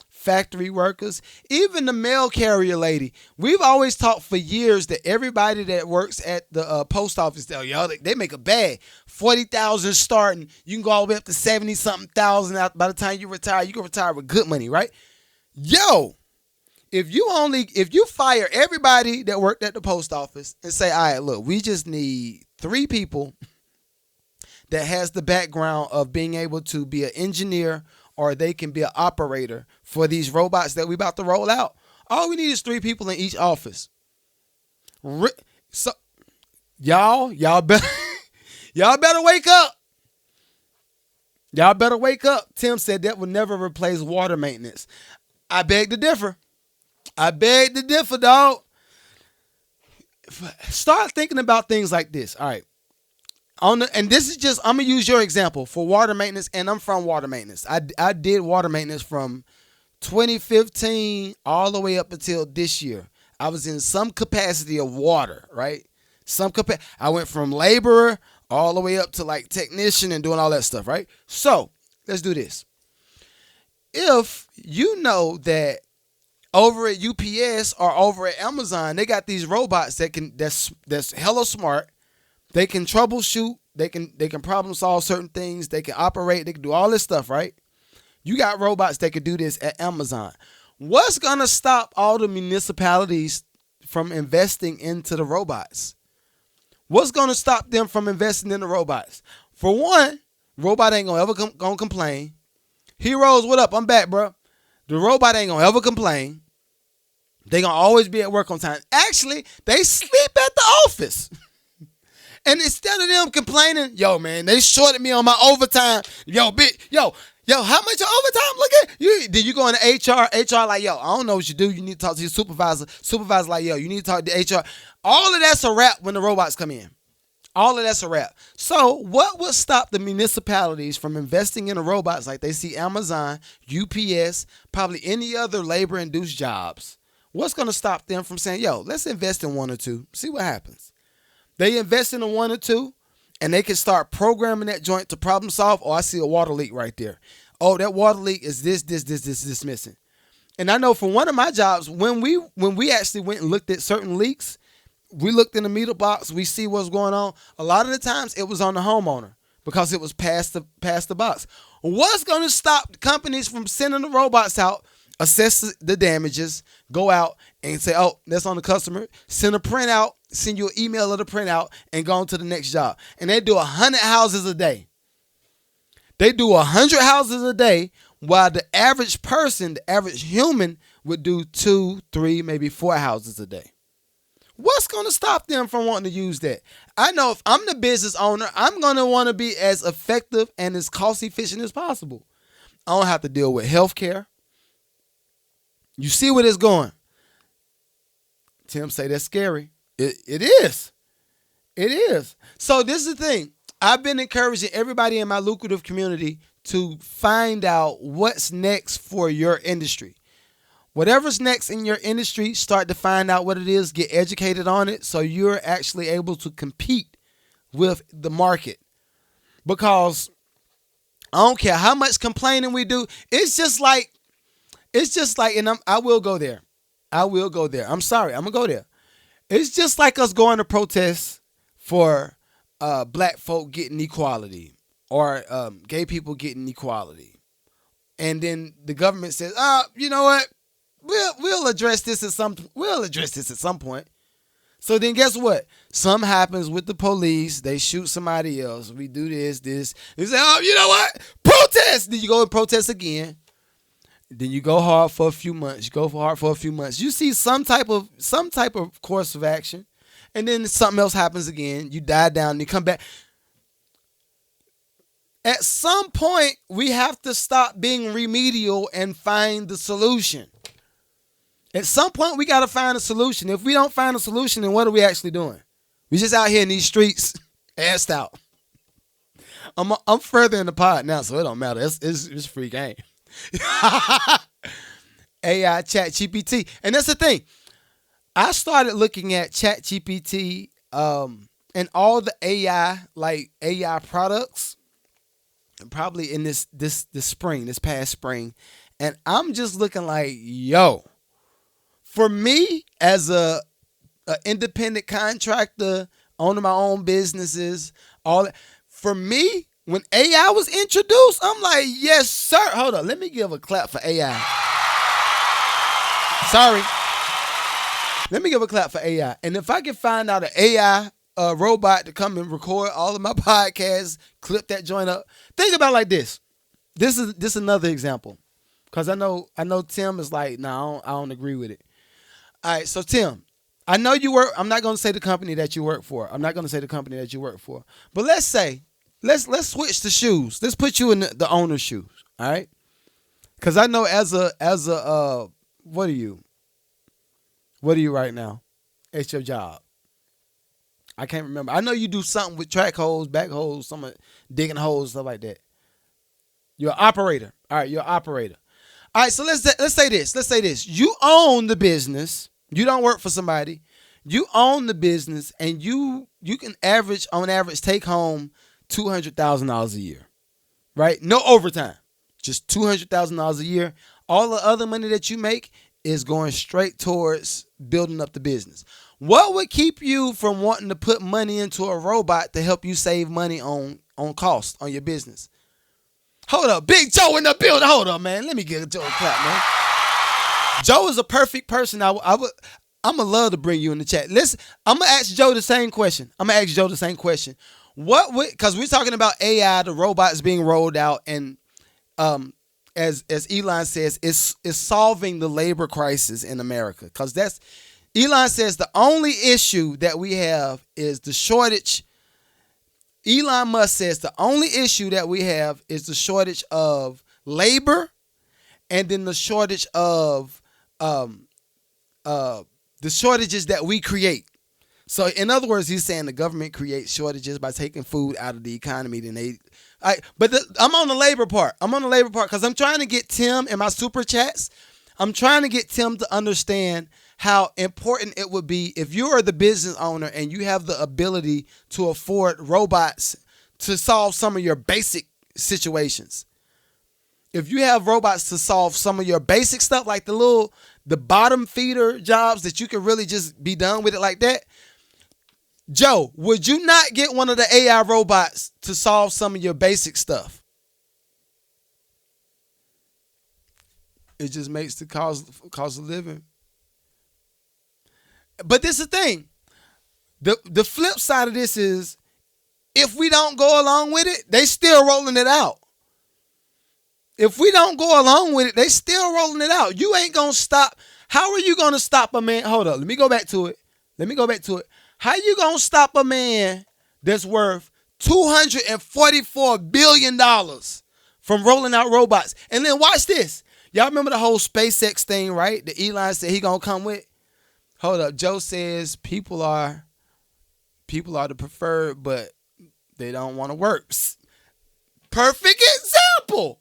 Factory workers, even the mail carrier lady. We've always talked for years that everybody that works at the post office, they make a bag. 40,000 starting. You can go all the way up to 70-something thousand by the time you retire. You can retire with good money, right? Yo, if you fire everybody that worked at the post office and say, all right, look, we just need 3 people that has the background of being able to be an engineer or they can be an operator for these robots that we about to roll out. All we need is 3 people in each office. So y'all better y'all better wake up. Y'all better wake up. Tim said that would never replace water maintenance. I beg to differ. Dog. Start thinking about things like this. All right. And this is just, I'm going to use your example for water maintenance, and I'm from water maintenance. I did water maintenance from 2015 all the way up until this year. I was in some capacity of water, right? I went from laborer all the way up to like technician and doing all that stuff, right? So let's do this. If you know that over at UPS or over at Amazon, they got these robots that's hella smart. They can troubleshoot. They can problem solve certain things. They can operate. They can do all this stuff, right? You got robots that can do this at Amazon. What's going to stop all the municipalities from investing into the robots? What's going to stop them from investing in the robots? For one, robot ain't going to ever gonna complain. Heroes, what up? I'm back, bro. The robot ain't going to ever complain. They going to always be at work on time. Actually, they sleep at the office. And instead of them complaining, yo, man, they shorted me on my overtime. Yo, how much overtime? Look at you. Then you go into HR. HR like, yo, I don't know what you do. You need to talk to your supervisor. Supervisor like, yo, you need to talk to HR. All of that's a wrap when the robots come in. All of that's a wrap. So what would stop the municipalities from investing in the robots like they see Amazon, UPS, probably any other labor-induced jobs? What's going to stop them from saying, yo, let's invest in 1 or 2, see what happens? They invest in a 1 or 2, and they can start programming that joint to problem solve. Oh, I see a water leak right there. Oh, that water leak is this missing. And I know for one of my jobs, when we actually went and looked at certain leaks, we looked in the meter box, we see what's going on. A lot of the times it was on the homeowner because it was past the box. What's going to stop companies from sending the robots out, assess the damages, go out and say, oh, that's on the customer, send a printout, send you an email of the printout, and go on to the next job. And they do 100 houses a day. They do 100 houses a day, while the average person, the average human, would do 2, 3, maybe 4 houses a day. What's going to stop them from wanting to use that? I know if I'm the business owner, I'm going to want to be as effective and as cost efficient as possible. I don't have to deal with healthcare. You see where it's going. Tim say that's scary. It is. It is. So this is the thing. I've been encouraging everybody in my lucrative community to find out what's next for your industry. Whatever's next in your industry, start to find out what it is, get educated on it so you're actually able to compete with the market. Because I don't care how much complaining we do, it's just like, and I will go there. I'm sorry, I'm going to go there. It's just like us going to protest for black folk getting equality or gay people getting equality. And then the government says, you know what? We'll address this at some point. So then guess what? Something happens with the police. They shoot somebody else. We do this. They say, oh, you know what? Protest. Then you go and protest again. Then you go hard for a few months. You see some type of course of action. And then something else happens again. You die down and you come back. At some point, we have to stop being remedial and find the solution. At some point, we got to find a solution. If we don't find a solution, then what are we actually doing? We just out here in these streets, assed out. I'm further in the pod now, so it don't matter. It's free game. AI Chat GPT. And that's the thing. I started looking at Chat GPT and all the AI products, probably in this past spring. And I'm just looking like, yo, for me as a independent contractor, owning my own businesses, all that, for me, when AI was introduced, I'm like, yes, sir. Hold on. Let me give a clap for AI. Sorry. Let me give a clap for AI. And if I can find out an AI robot to come and record all of my podcasts, clip that joint up. Think about it like this. This is another example. Because I know Tim is like, no, I don't agree with it. All right, so Tim, I know you work. I'm not going to say the company that you work for. But let's say, let's switch the shoes. Let's put you in the owner's shoes. All right, because I know as a what are you? What are you right now? It's your job. I can't remember. I know you do something with track holes, back holes, some digging holes, stuff like that. You're an operator. All right, you're an operator. All right, so let's say this. You own the business. You don't work for somebody. You own the business, and you can on average take home $200,000 a year, right? No overtime, just $200,000 a year. All the other money that you make is going straight towards building up the business. What would keep you from wanting to put money into a robot to help you save money on cost on your business? Hold up, Big Joe in the building. Hold up, man. Let me give Joe a clap, man. Joe is a perfect person. I'm gonna love to bring you in the chat. Listen, I'm gonna ask Joe the same question. Because we're talking about AI, the robots being rolled out, and as Elon says, it's solving the labor crisis in America. Because Elon says the only issue that we have is the shortage. Elon Musk says the only issue that we have is the shortage of labor, and then the shortage of the shortages that we create. So in other words, he's saying the government creates shortages by taking food out of the economy. I'm on the labor part. Because I'm trying to get Tim in my super chats. I'm trying to get Tim to understand how important it would be if you are the business owner and you have the ability to afford robots to solve some of your basic situations. If you have robots to solve some of your basic stuff, like the bottom feeder jobs that you can really just be done with it like that. Joe, would you not get one of the AI robots to solve some of your basic stuff? It just makes the cost of living. But this is the thing. The flip side of this is, if we don't go along with it, they still rolling it out. If we don't go along with it, they still rolling it out. You ain't going to stop. How are you going to stop a man? Hold up. Let me go back to it. How you going to stop a man that's worth $244 billion from rolling out robots? And then watch this. Y'all remember the whole SpaceX thing, right? That Elon said he going to come with? Hold up. Joe says people are the preferred, but they don't want to work. Perfect example.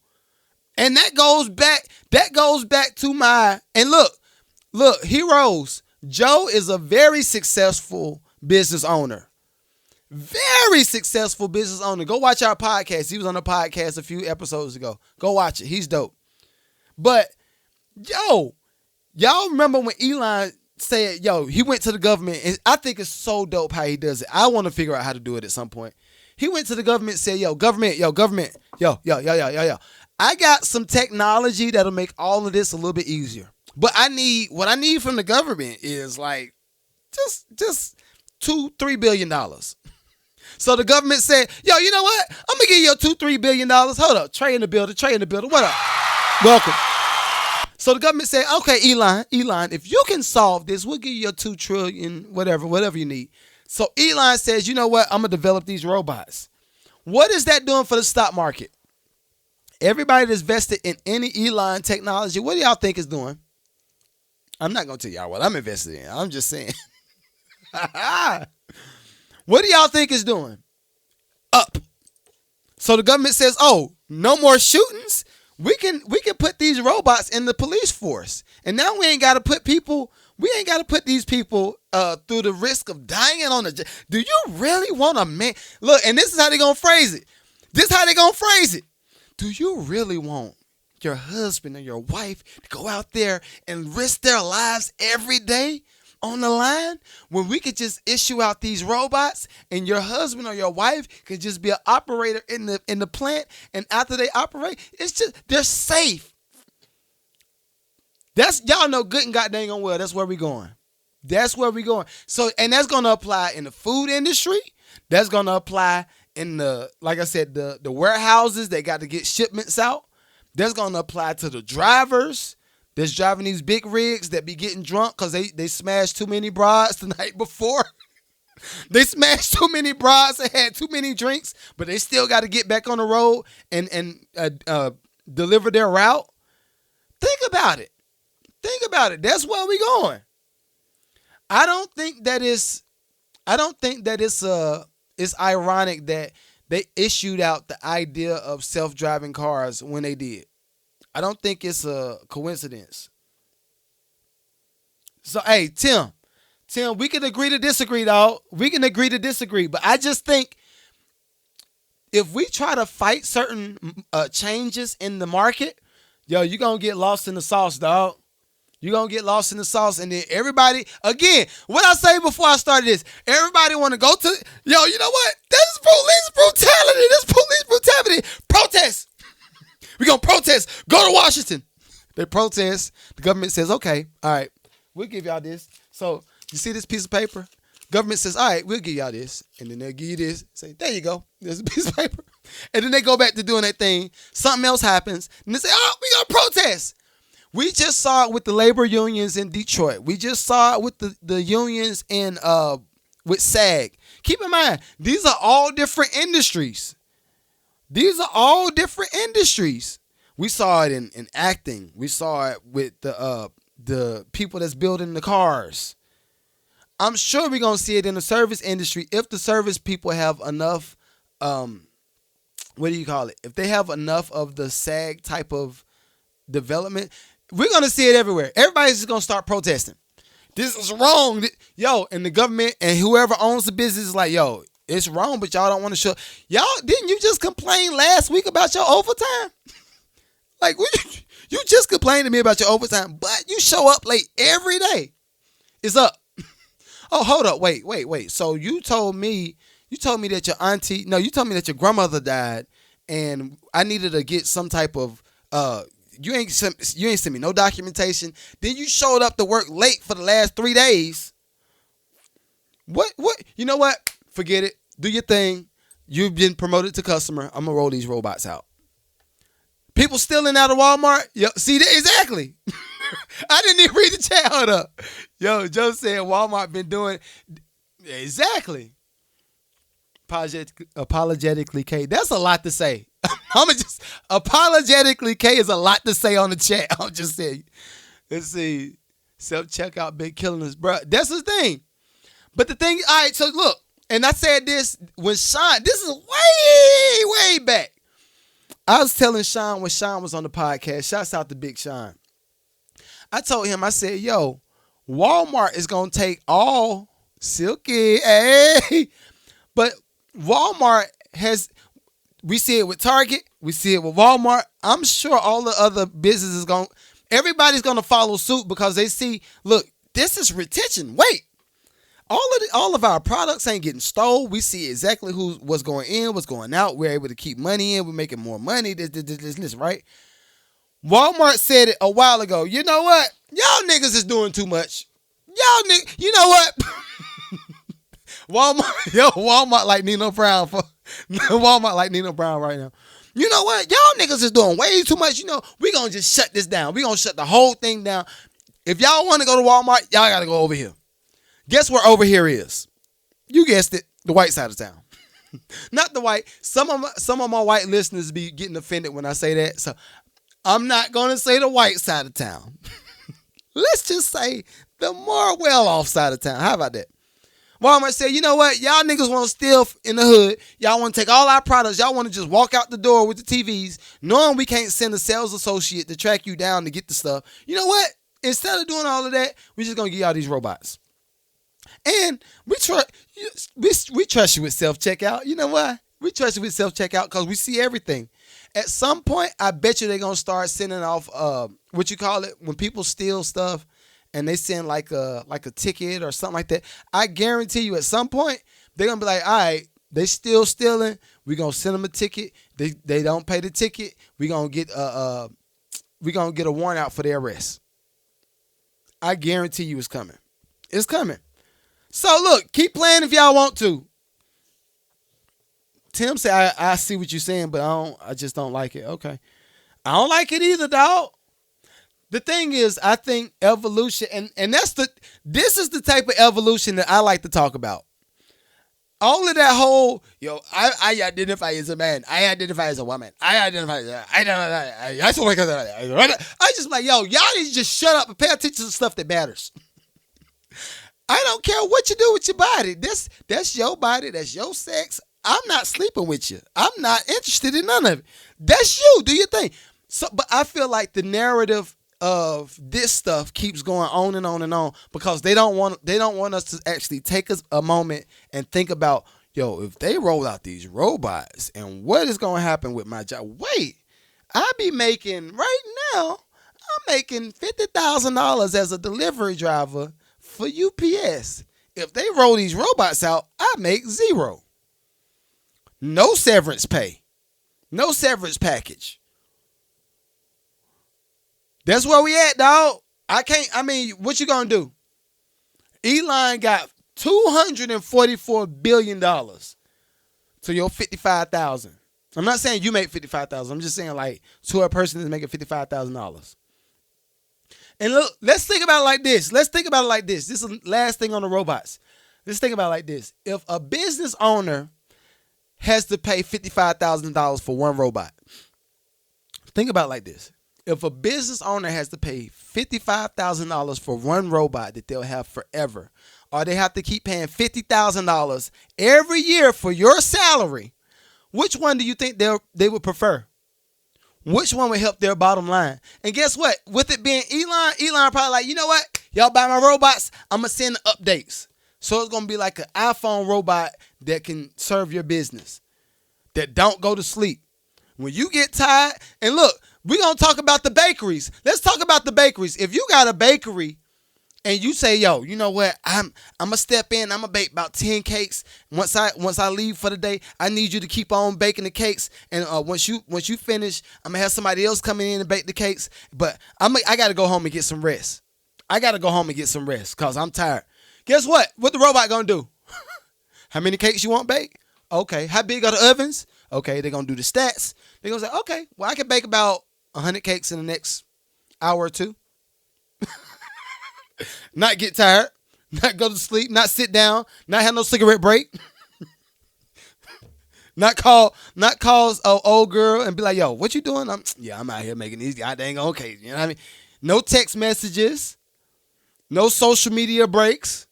And that goes back to and look, heroes. Joe is a very successful business owner. Very successful business owner. Go watch our podcast. He was on a podcast a few episodes ago. Go watch it. He's dope. But, y'all remember when Elon said, he went to the government, and I think it's so dope how he does it. I want to figure out how to do it at some point. He went to the government and said, government, I got some technology that'll make all of this a little bit easier. But what I need from the government is like just $2-3 billion. So the government said, you know what? I'm gonna give you $2-3 billion. Hold up, Trey in the building. What up? Welcome. So the government said, okay, Elon, if you can solve this, we'll give you your $2 trillion, whatever you need. So Elon says, you know what? I'm gonna develop these robots. What is that doing for the stock market? Everybody that's vested in any Elon technology, what do y'all think is doing? I'm not going to tell y'all what I'm invested in. I'm just saying. What do y'all think is doing? Up. So the government says, oh, no more shootings. We can put these robots in the police force. And now we ain't got to put these people through the risk of dying on the. Do you really want a man? Look, and this is how they're going to phrase it. Do you really want your husband or your wife to go out there and risk their lives every day on the line when we could just issue out these robots and your husband or your wife could just be an operator in the plant, and after they operate, it's just they're safe. That's y'all know good and goddamn well. That's where we going. So, and that's going to apply in the food industry. That's going to apply in the, like I said, the warehouses. They got to get shipments out. That's going to apply to the drivers that's driving these big rigs that be getting drunk because they smashed too many broads the night before. They smashed too many broads and had too many drinks, but they still got to get back on the road and deliver their route. Think about it. That's where we going. I don't think that it's ironic that they issued out the idea of self-driving cars when they did. I don't think it's a coincidence. So, hey, Tim, we can agree to disagree, dog. We can agree to disagree. But I just think if we try to fight certain changes in the market, you're going to get lost in the sauce, dog. You're going to get lost in the sauce. And then everybody, again, what I say before I started this, everybody want to go to, you know what? This is police brutality. Protest. We're going to protest. Go to Washington. They protest. The government says, okay, all right, we'll give y'all this. So you see this piece of paper? Government says, all right, we'll give y'all this. And then they'll give you this. Say, there you go. There's a piece of paper. And then they go back to doing their thing. Something else happens. And they say, oh, we going to protest. We just saw it with the labor unions in Detroit. We just saw it with the unions in with SAG. Keep in mind, these are all different industries. We saw it in acting. We saw it with the people that's building the cars. I'm sure we're going to see it in the service industry if the service people have enough, if they have enough of the SAG type of development. We're going to see it everywhere. Everybody's just going to start protesting. This is wrong. Yo, and the government and whoever owns the business is like, yo, it's wrong, but y'all don't want to show. Y'all, didn't you just complain last week about your overtime? Like, you just complained to me about your overtime, but you show up late every day. It's up. Oh, hold up. Wait. So you told me that your auntie, no, you told me that your grandmother died and I needed to get some type of, you ain't sent me no documentation. Then you showed up to work late for the last 3 days. What? You know what? Forget it. Do your thing. You've been promoted to customer. I'm going to roll these robots out. People stealing out of Walmart. Yo, see, exactly. I didn't even read the chat. Hold up. Yo, Joe said Walmart been doing. Exactly. Apologetically K. That's a lot to say. Apologetically K is a lot to say on the chat. I'm just saying. Let's see. Self-checkout been killing us, bro. That's the thing. But the thing, all right, so look, and I said this when Sean, this is way back. I was telling Sean when Sean was on the podcast, shouts out to Big Sean. I told him, I said, yo, Walmart is going to take all Silky, hey, but Walmart has, we see it with Target, we see it with Walmart. I'm sure all the other businesses everybody's going to follow suit because they see, look, this is retention. Wait, all of our products ain't getting stole. We see exactly what's going in, what's going out. We're able to keep money in. We're making more money. This, right? Walmart said it a while ago. You know what? Y'all niggas is doing too much. Y'all niggas, you know what? Walmart like Nino Brown Walmart like Nino Brown right now. You know what? Y'all niggas is doing way too much. You know, we gonna just shut this down. We gonna shut the whole thing down. If y'all want to go to Walmart, y'all gotta go over here. Guess where over here is? You guessed it, the white side of town. Not the white. Some of my white listeners be getting offended when I say that. So I'm not gonna say the white side of town. Let's just say the more well-off side of town. How about that? Walmart said, you know what? Y'all niggas want to steal in the hood. Y'all want to take all our products. Y'all want to just walk out the door with the TVs, knowing we can't send a sales associate to track you down to get the stuff. You know what? Instead of doing all of that, we're just going to give y'all these robots. And we trust you with self-checkout. You know why? We trust you with self-checkout because we see everything. At some point, I bet you they're going to start sending off, what you call it, when people steal stuff and they send like a ticket or something like that. I guarantee you at some point, they're going to be like, all right, they still stealing. We're going to send them a ticket. They don't pay the ticket. We're going to get a warrant out for their arrest. I guarantee you it's coming. It's coming. So look, keep playing if y'all want to. Tim said, I see what you're saying, but I just don't like it. Okay. I don't like it either, dog. The thing is, I think evolution, and this is the type of evolution that I like to talk about. All of that whole, I identify as a man. I identify as a woman. I just like, y'all need to just shut up and pay attention to stuff that matters. I don't care what you do with your body. That's your body. That's your sex. I'm not sleeping with you. I'm not interested in none of it. That's you. Do your thing. So, but I feel like the narrative of this stuff keeps going on and on and on because they don't want us to actually take a moment and think about, if they roll out these robots and what is going to happen with my job. Wait, I be making right now, I'm making $50,000 as a delivery driver for UPS. If they roll these robots out, I make $0. No severance pay. No severance package. That's where we at, dog. What you gonna do? Elon got $244 billion to your $55,000. I'm not saying you make $55,000. I'm just saying like to a person that's making $55,000. And look, let's think about it like this. This is the last thing on the robots. Let's think about it like this. If a business owner has to pay $55,000 for one robot, think about it like this. If a business owner has to pay $55,000 for one robot that they'll have forever, or they have to keep paying $50,000 every year for your salary, which one do you think they would prefer? Which one would help their bottom line? And guess what? With it being Elon probably like, you know what? Y'all buy my robots, I'm going to send updates. So it's going to be like an iPhone robot that can serve your business, that don't go to sleep. When you get tired, and look, we're going to talk about the bakeries. Let's talk about the bakeries. If you got a bakery and you say, you know what? I'm going to step in. I'm going to bake about 10 cakes. Once I leave for the day, I need you to keep on baking the cakes. And once you finish, I'm going to have somebody else coming in and bake the cakes. But I got to go home and get some rest. Because I'm tired. Guess what? What the robot going to do? How many cakes you want baked? Okay. How big are the ovens? Okay. They're going to do the stats. They're going to say, okay, well, I can bake about 100 cakes in the next hour or two. Not get tired. Not go to sleep. Not sit down. Not have no cigarette break. Not call an old girl and be like, what you doing? I'm out here making these goddamn okay. You know what I mean? No text messages. No social media breaks.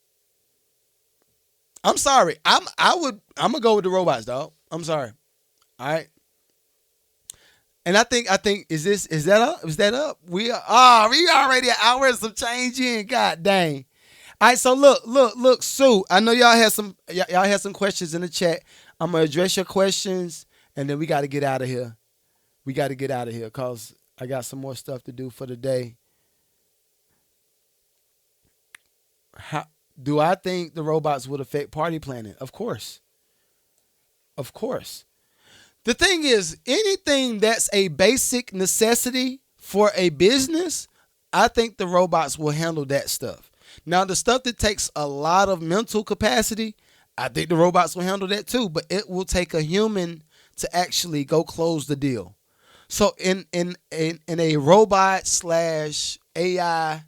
I'm sorry. I'm gonna go with the robots, dog. I'm sorry. All right. And I think is that up? Is that up? We already an hour and some change in. God dang. All right, so look, Sue. I know y'all had some questions in the chat. I'm gonna address your questions and then we gotta get out of here. Because I got some more stuff to do for the day. Do I think the robots would affect party planning? Of course. The thing is, anything that's a basic necessity for a business, I think the robots will handle that stuff. Now, the stuff that takes a lot of mental capacity, I think the robots will handle that too, but it will take a human to actually go close the deal. So in a robot / AI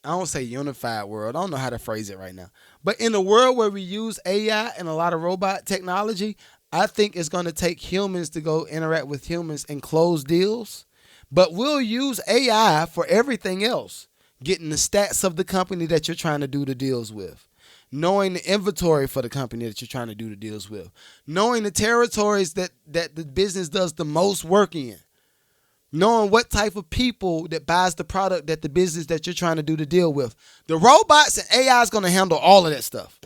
I don't say unified world. I don't know how to phrase it right now. But in a world where we use AI and a lot of robot technology, I think it's going to take humans to go interact with humans and close deals. But we'll use AI for everything else. Getting the stats of the company that you're trying to do the deals with. Knowing the inventory for the company that you're trying to do the deals with. Knowing the territories that the business does the most work in. Knowing what type of people that buys the product that the business that you're trying to do the deal with. The robots and AI is going to handle all of that stuff.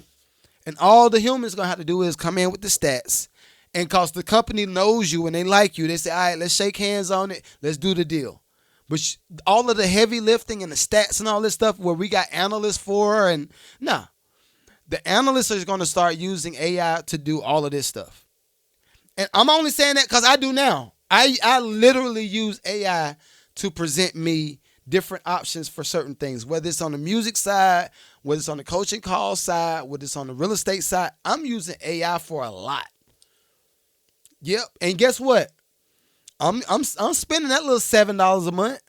And all the humans going to have to do is come in with the stats. And because the company knows you and they like you, they say, all right, let's shake hands on it. Let's do the deal. But all of the heavy lifting and the stats and all this stuff where we got analysts for, and the analysts are going to start using AI to do all of this stuff. And I'm only saying that because I do now. I literally use AI to present me different options for certain things, whether it's on the music side, whether it's on the coaching call side, whether it's on the real estate side. I'm using AI for a lot. Yep. And guess what? I'm spending that little $7 a month.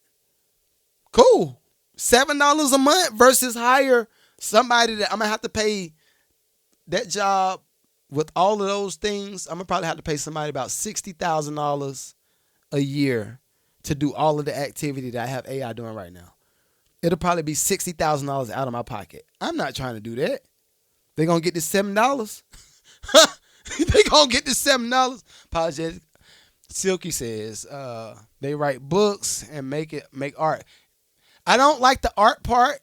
Cool. $7 a month versus hire somebody that I'm going to have to pay that job. With all of those things, I'm going to probably have to pay somebody about $60,000 a year to do all of the activity that I have AI doing right now. It'll probably be $60,000 out of my pocket. I'm not trying to do that. They're going to get this $7. They're going to get this $7. Apologize. Silky says they write books and make art. I don't like the art part,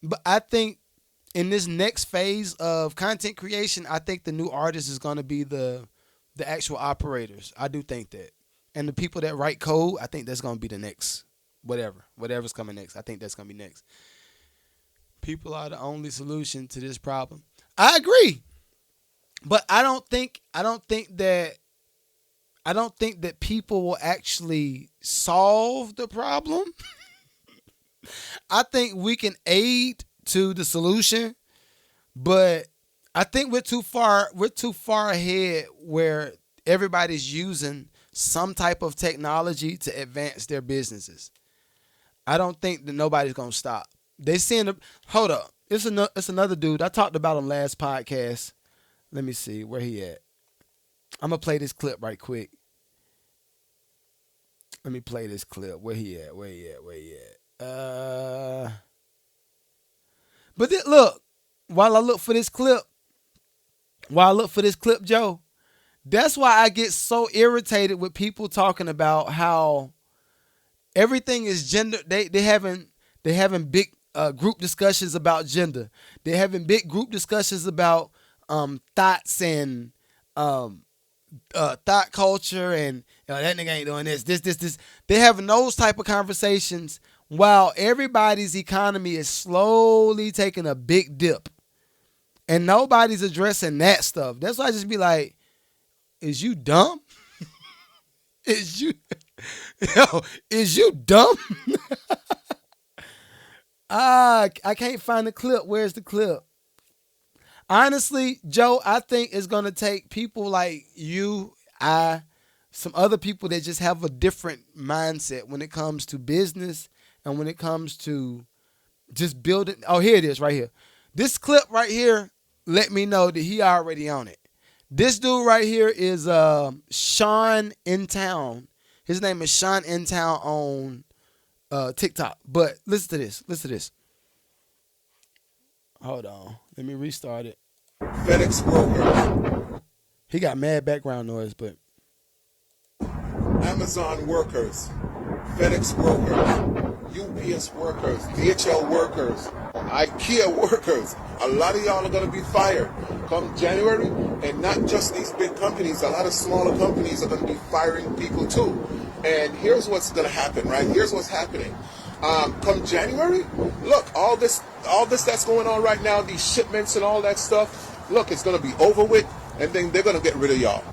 but I think in this next phase of content creation, I think the new artist is going to be the actual operators. I do think that. And the people that write code, I think that's going to be the next whatever's coming next. I think that's going to be next. People are the only solution to this problem. I agree. But I don't think that people will actually solve the problem. I think we can aid to the solution, but I think we're too far ahead where everybody's using some type of technology to advance their businesses. I don't think that nobody's gonna stop. They seeing hold up. It's another dude. I talked about him last podcast. Let me see where he at. I'm gonna play this clip right quick. Let me play this clip. Where he at? But then, look, while I look for this clip, Joe, that's why I get so irritated with people talking about how everything is gender. They having big group discussions about gender. They're having big group discussions about thoughts and thought culture and that nigga ain't doing this. They're having those type of conversations while everybody's economy is slowly taking a big dip. And nobody's addressing that stuff. That's why I just be like, is you dumb? Is you dumb? I can't find the clip. Where's the clip? Honestly, Joe, I think it's going to take people like you, some other people that just have a different mindset when it comes to business and when it comes to just building. Oh, here it is right here. This clip right here let me know that he already on it. This dude right here is Sean in Town. His name is Sean in Town on TikTok. But listen to this. Hold on. Let me restart it. FedEx workers. He got mad background noise, but. Amazon workers. FedEx workers. UPS workers. DHL workers. IKEA workers. A lot of y'all are going to be fired come January. And not just these big companies. A lot of smaller companies are going to be firing people too. And here's what's going to happen, right? Here's what's happening. Come January, look, all this that's going on right now, these shipments and all that stuff, look, it's going to be over with, and then they're going to get rid of y'all.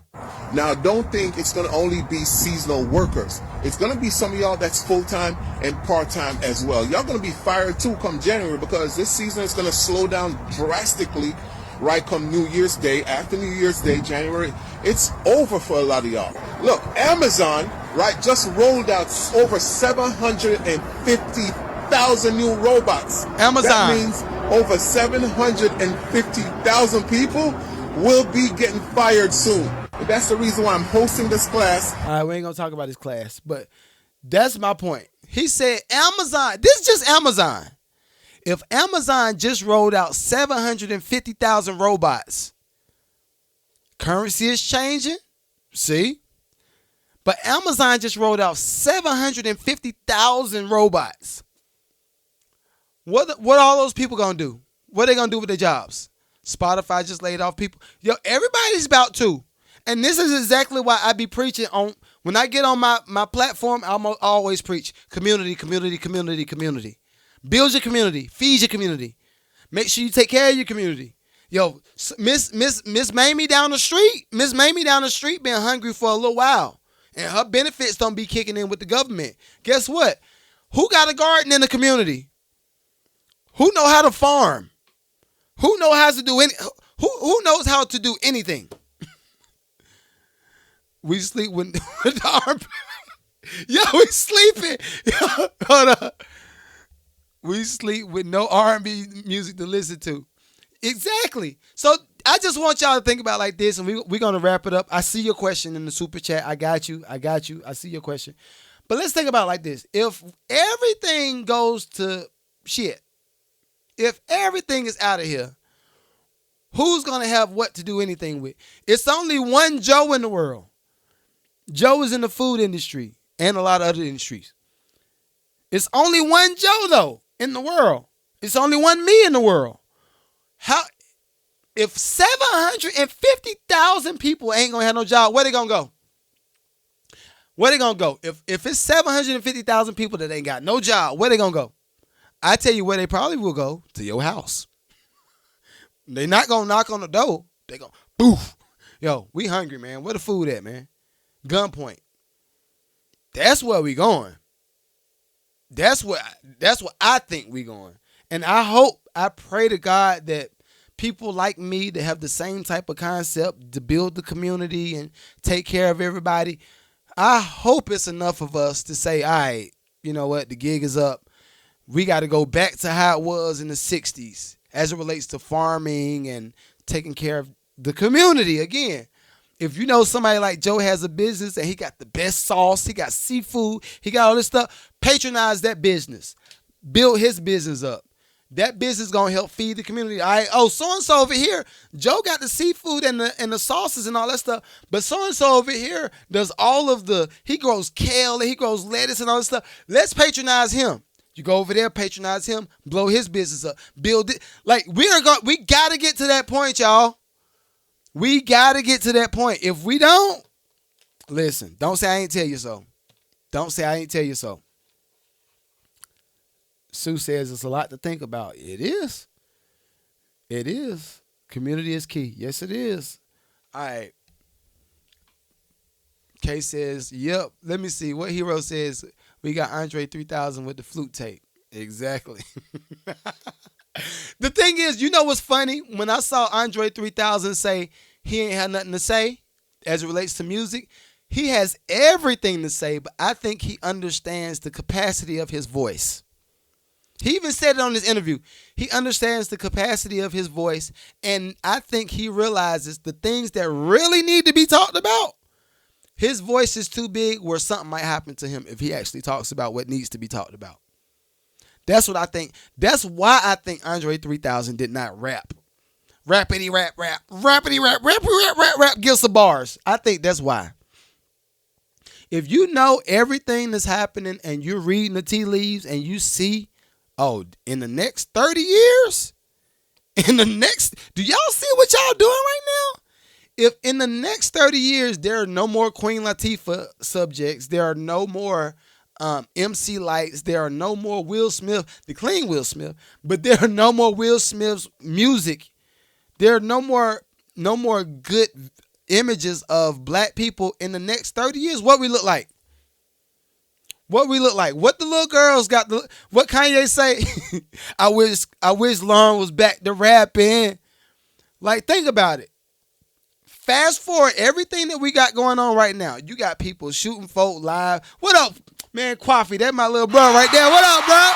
Now, don't think it's going to only be seasonal workers. It's going to be some of y'all that's full-time and part-time as well. Y'all going to be fired too come January because this season is going to slow down drastically right come New Year's Day. After New Year's Day, January, it's over for a lot of y'all. Look, Amazon, right, just rolled out over 750 50,000 new robots. Amazon. That means over 750,000 people will be getting fired soon. That's the reason why I'm hosting this class. All right, we ain't going to talk about this class, but that's my point. He said Amazon, this is just Amazon. If Amazon just rolled out 750,000 robots, currency is changing, see? But Amazon just rolled out 750,000 robots. What all those people going to do? What are they going to do with their jobs? Spotify just laid off people. Yo, everybody's about to. And this is exactly why I be preaching on, when I get on my platform, I always preach community, community, community, community. Build your community. Feed your community. Make sure you take care of your community. Yo, Miss Mamie down the street. Miss Mamie down the street been hungry for a little while. And her benefits don't be kicking in with the government. Guess what? Who got a garden in the community? Who know how to farm? Who knows how to do who knows how to do anything? We sleep with the arm. Yo, we sleeping. Hold up. We sleep with no R&B music to listen to. Exactly. So I just want y'all to think about it like this, and we're going to wrap it up. I see your question in the super chat. I got you. I see your question. But let's think about it like this. If everything goes to shit, if everything is out of here, who's going to have what to do anything with? It's only one Joe in the world. Joe is in the food industry and a lot of other industries. It's only one Joe, though, in the world. It's only one me in the world. How? If 750,000 people ain't going to have no job, where they going to go? Where they going to go? If it's 750,000 people that ain't got no job, where they going to go? I tell you where they probably will go, to your house. They not going to knock on the door. They going, boof. Yo, we hungry, man. Where the food at, man? Gunpoint. That's where we going. That's what I think we going. And I pray to God that people like me that have the same type of concept to build the community and take care of everybody, I hope it's enough of us to say, all right, you know what, the gig is up. We got to go back to how it was in the 60s as it relates to farming and taking care of the community again. If you know somebody like Joe has a business and he got the best sauce, he got seafood, he got all this stuff, patronize that business. Build his business up. That business going to help feed the community. All right, oh, so-and-so over here, Joe got the seafood and the sauces and all that stuff, but so-and-so over here does all of he grows kale and he grows lettuce and all this stuff. Let's patronize him. You go over there, patronize him, blow his business up, build it. Like, we got to get to that point, y'all. We got to get to that point. If we don't, listen, don't say I ain't tell you so. Don't say I ain't tell you so. Sue says it's a lot to think about. It is. It is. Community is key. Yes, it is. All right. Kay says, yep. Let me see. What hero says? We got Andre 3000 with the flute tape. Exactly. The thing is, you know what's funny? When I saw Andre 3000 say he ain't had nothing to say as it relates to music, he has everything to say, but I think he understands the capacity of his voice. He even said it on his interview. He understands the capacity of his voice, and I think he realizes the things that really need to be talked about. His voice is too big where something might happen to him if he actually talks about what needs to be talked about. That's what I think. That's why I think Andre 3000 did not rap. Rappity rap, rappity rap, rap, give some bars. I think that's why. If you know everything that's happening and you're reading the tea leaves and you see, oh, in the next 30 years, do y'all see what y'all doing right now? If in the next 30 years, there are no more Queen Latifah subjects, there are no more MC Lights, there are no more Will Smith, the clean Will Smith, but there are no more Will Smith's music. There are no more good images of black people in the next 30 years. What we look like? What we look like? What the little girls got? What Kanye say? I wish Lauren was back to rapping. Like, think about it. Fast forward everything that we got going on right now. You got people shooting folk live. What up, man? Coffee, that's my little bro right there. What up, bro?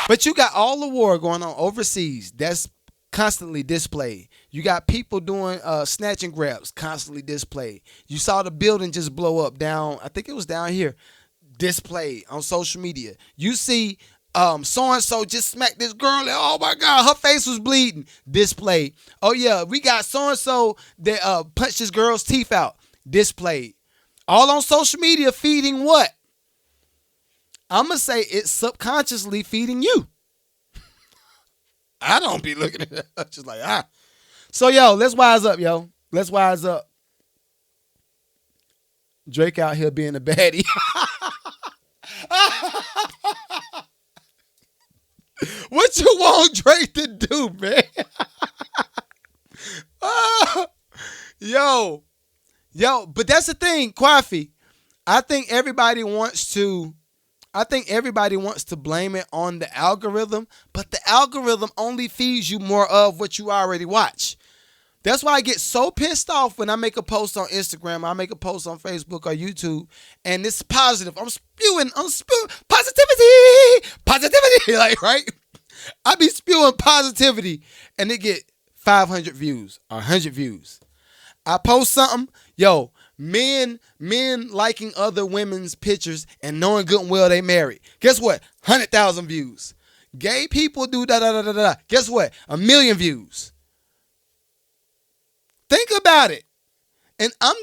But you got all the war going on overseas. That's constantly displayed. You got people doing snatch and grabs, constantly displayed. You saw the building just blow up down, I think it was down here, displayed on social media. You see so-and-so just smacked this girl and oh my God, her face was bleeding, displayed. Oh yeah, we got so-and-so that punched this girl's teeth out, displayed. All on social media feeding what? I'm going to say it's subconsciously feeding you. I don't be looking at it. Just like, So, yo, let's wise up, yo. Let's wise up. Drake out here being a baddie. What you want Drake to do, man? Yo, but that's the thing, Kwafi. I think everybody wants to blame it on the algorithm, but the algorithm only feeds you more of what you already watch. That's why I get so pissed off when I make a post on Instagram, I make a post on Facebook or YouTube, and it's positive. I'm spewing positivity, like, right? I be spewing positivity, and it get 500 views or 100 views. I post something, yo, men liking other women's pictures and knowing good and well they married. Guess what? 100,000 views. Gay people do da. Guess what? 1 million views. Think about it. And I'm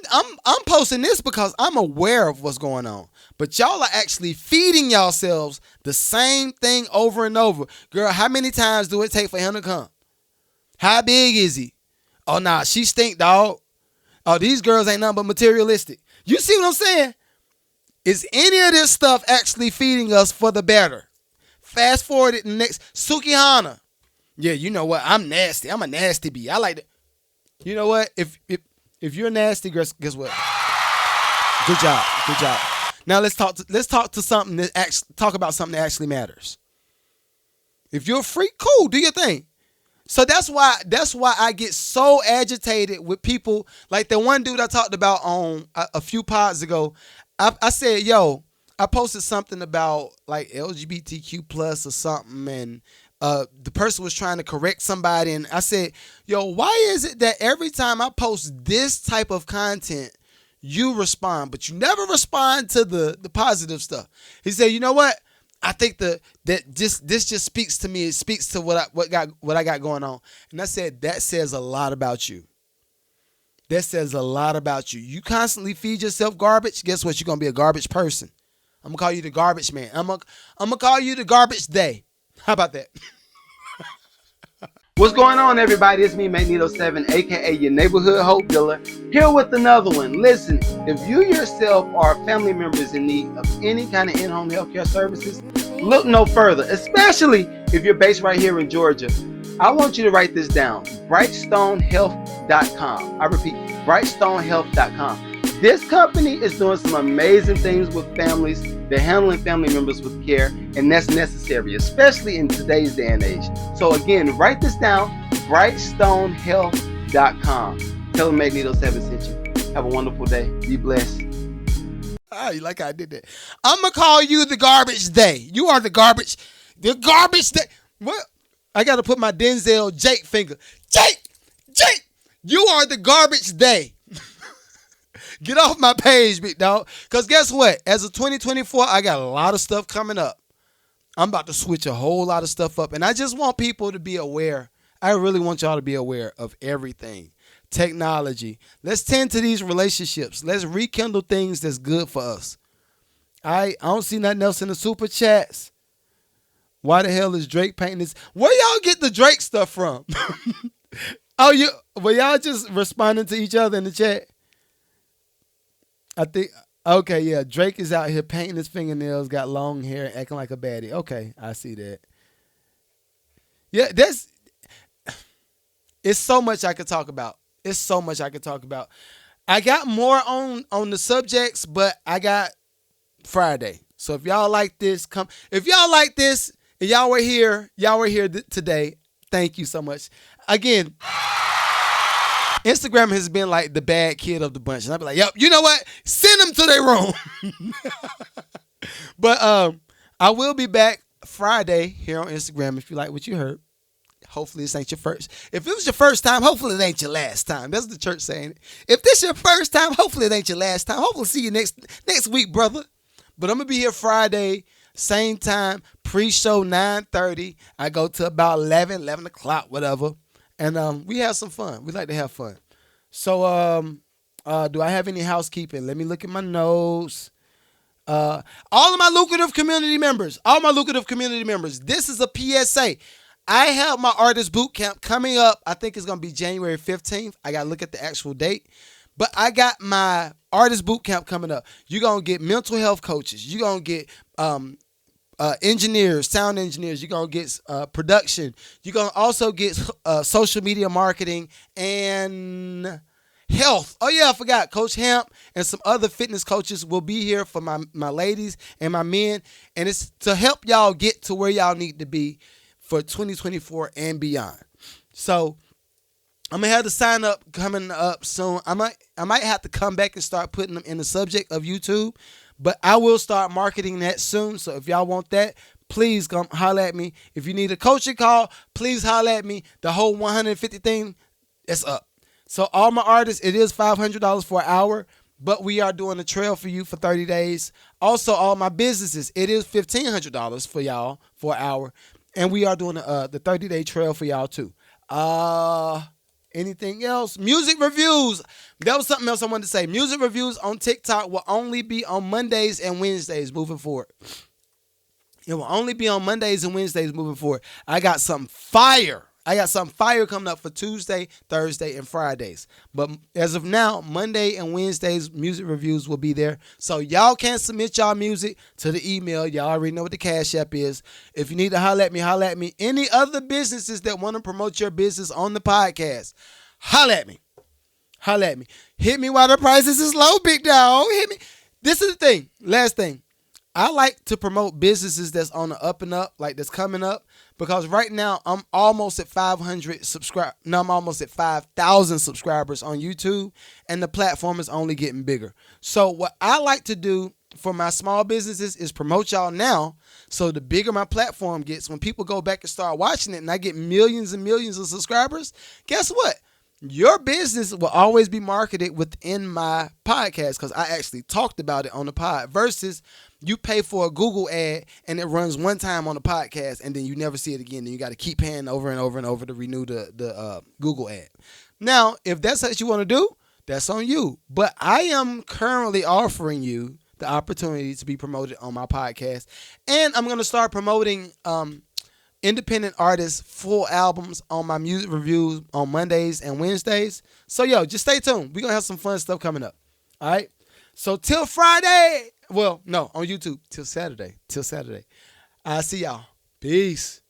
posting this because I'm aware of what's going on. But y'all are actually feeding yourselves the same thing over and over. Girl, how many times do it take for him to come? How big is he? Oh, nah, she stink, dog. Oh, these girls ain't nothing but materialistic. You see what I'm saying? Is any of this stuff actually feeding us for the better? Fast forward it next. Sukihana. Yeah, you know what? I'm nasty. I'm a nasty bee. I like that. You know what? If you're nasty, guess what? Good job. Good job. Now let's talk to something that talk about something that actually matters. If you're a freak, cool, do your thing. So that's why I get so agitated with people like the one dude I talked about on a few pods ago. I said, yo, I posted something about like LGBTQ plus or something, and the person was trying to correct somebody, and I said, yo, why is it that every time I post this type of content, you respond, but you never respond to the positive stuff? He said, you know what? I think this just speaks to me. It speaks to what I got going on. And I said, that says a lot about you. That says a lot about you. You constantly feed yourself garbage. Guess what? You're going to be a garbage person. I'm going to call you the garbage man. I'm going to call you the garbage day. How about that? What's going on, everybody? It's me, Magneto7, aka your neighborhood hope dealer, here with another one. Listen, if you yourself or family members in need of any kind of in-home healthcare services, look no further, especially if you're based right here in Georgia. I want you to write this down, brightstonehealth.com. I repeat, brightstonehealth.com. This company is doing some amazing things with families. They're handling family members with care, and that's necessary, especially in today's day and age. So again, write this down, brightstonehealth.com. Tell them Magneto7 sent you. Have a wonderful day. Be blessed. You like how I did that? I'm going to call you the garbage day. You are the garbage day. What? I got to put my Denzel Jake finger. Jake, you are the garbage day. Get off my page, big dog. Because guess what? As of 2024, I got a lot of stuff coming up. I'm about to switch a whole lot of stuff up. And I just want people to be aware. I really want y'all to be aware of everything. Technology. Let's tend to these relationships. Let's rekindle things that's good for us. I don't see nothing else in the super chats. Why the hell is Drake painting this? Where y'all get the Drake stuff from? Were y'all just responding to each other in the chat? I think, okay, yeah, Drake is out here painting his fingernails, got long hair, acting like a baddie. Okay, I see that. Yeah, it's so much I could talk about. I got more on the subjects, but I got Friday. So if y'all like this, if y'all like this and y'all were here today, thank you so much. Again, Instagram has been like the bad kid of the bunch. And I'll be like, yep, you know what? Send them to their room. But I will be back Friday here on Instagram if you like what you heard. Hopefully this ain't your first. If it was your first time, hopefully it ain't your last time. That's the church saying it. If this your first time, hopefully it ain't your last time. Hopefully see you next week, brother. But I'm going to be here Friday, same time, pre-show 9:30. I go to about 11 o'clock, whatever. And we have some fun. We like to have fun. So do I have any housekeeping? Let me look at my notes. All of my lucrative community members, this is a PSA. I have my artist boot camp coming up. I think it's going to be January 15th. I got to look at the actual date. But I got my artist boot camp coming up. You're going to get mental health coaches. You're going to get engineers, sound engineers. You're going to get production. You're going to also get social media marketing and health. Oh, yeah, I forgot. Coach Hamp and some other fitness coaches will be here for my ladies and my men. And it's to help y'all get to where y'all need to be for 2024 and beyond. So I'm gonna have to sign up coming up soon. I might have to come back and start putting them in the subject of YouTube, but I will start marketing that soon. So if y'all want that, please come holler at me. If you need a coaching call, please holler at me. The whole 150 thing, it's up. So all my artists, it is $500 for an hour, but we are doing a trail for you for 30 days. Also, all my businesses, it is $1,500 for y'all for an hour. And we are doing the 30-day trail for y'all too. Anything else? Music reviews. That was something else I wanted to say. Music reviews on TikTok will only be on Mondays and Wednesdays moving forward. It will only be on Mondays and Wednesdays moving forward. I got some fire coming up for Tuesday, Thursday, and Fridays. But as of now, Monday and Wednesdays music reviews will be there. So y'all can submit y'all music to the email. Y'all already know what the Cash App is. If you need to holler at me. Any other businesses that want to promote your business on the podcast, holler at me. Hit me while the prices is low, big dog. Hit me. This is the thing. Last thing. I like to promote businesses that's on the up and up, like that's coming up, because right now I'm almost at 500 I'm almost at 5,000 subscribers on YouTube, and the platform is only getting bigger. So what I like to do for my small businesses is promote y'all now, so the bigger my platform gets, when people go back and start watching it and I get millions and millions of subscribers, guess what? Your business will always be marketed within my podcast because I actually talked about it on the pod versus you pay for a Google ad and it runs one time on the podcast and then you never see it again. Then you got to keep paying over and over and over to renew the Google ad. Now, if that's what you want to do, that's on you. But I am currently offering you the opportunity to be promoted on my podcast. And I'm going to start promoting independent artists' full albums on my music reviews on Mondays and Wednesdays. So, just stay tuned. We're going to have some fun stuff coming up. All right? So, till Friday. Well, no, on YouTube. Till Saturday. I'll see y'all. Peace.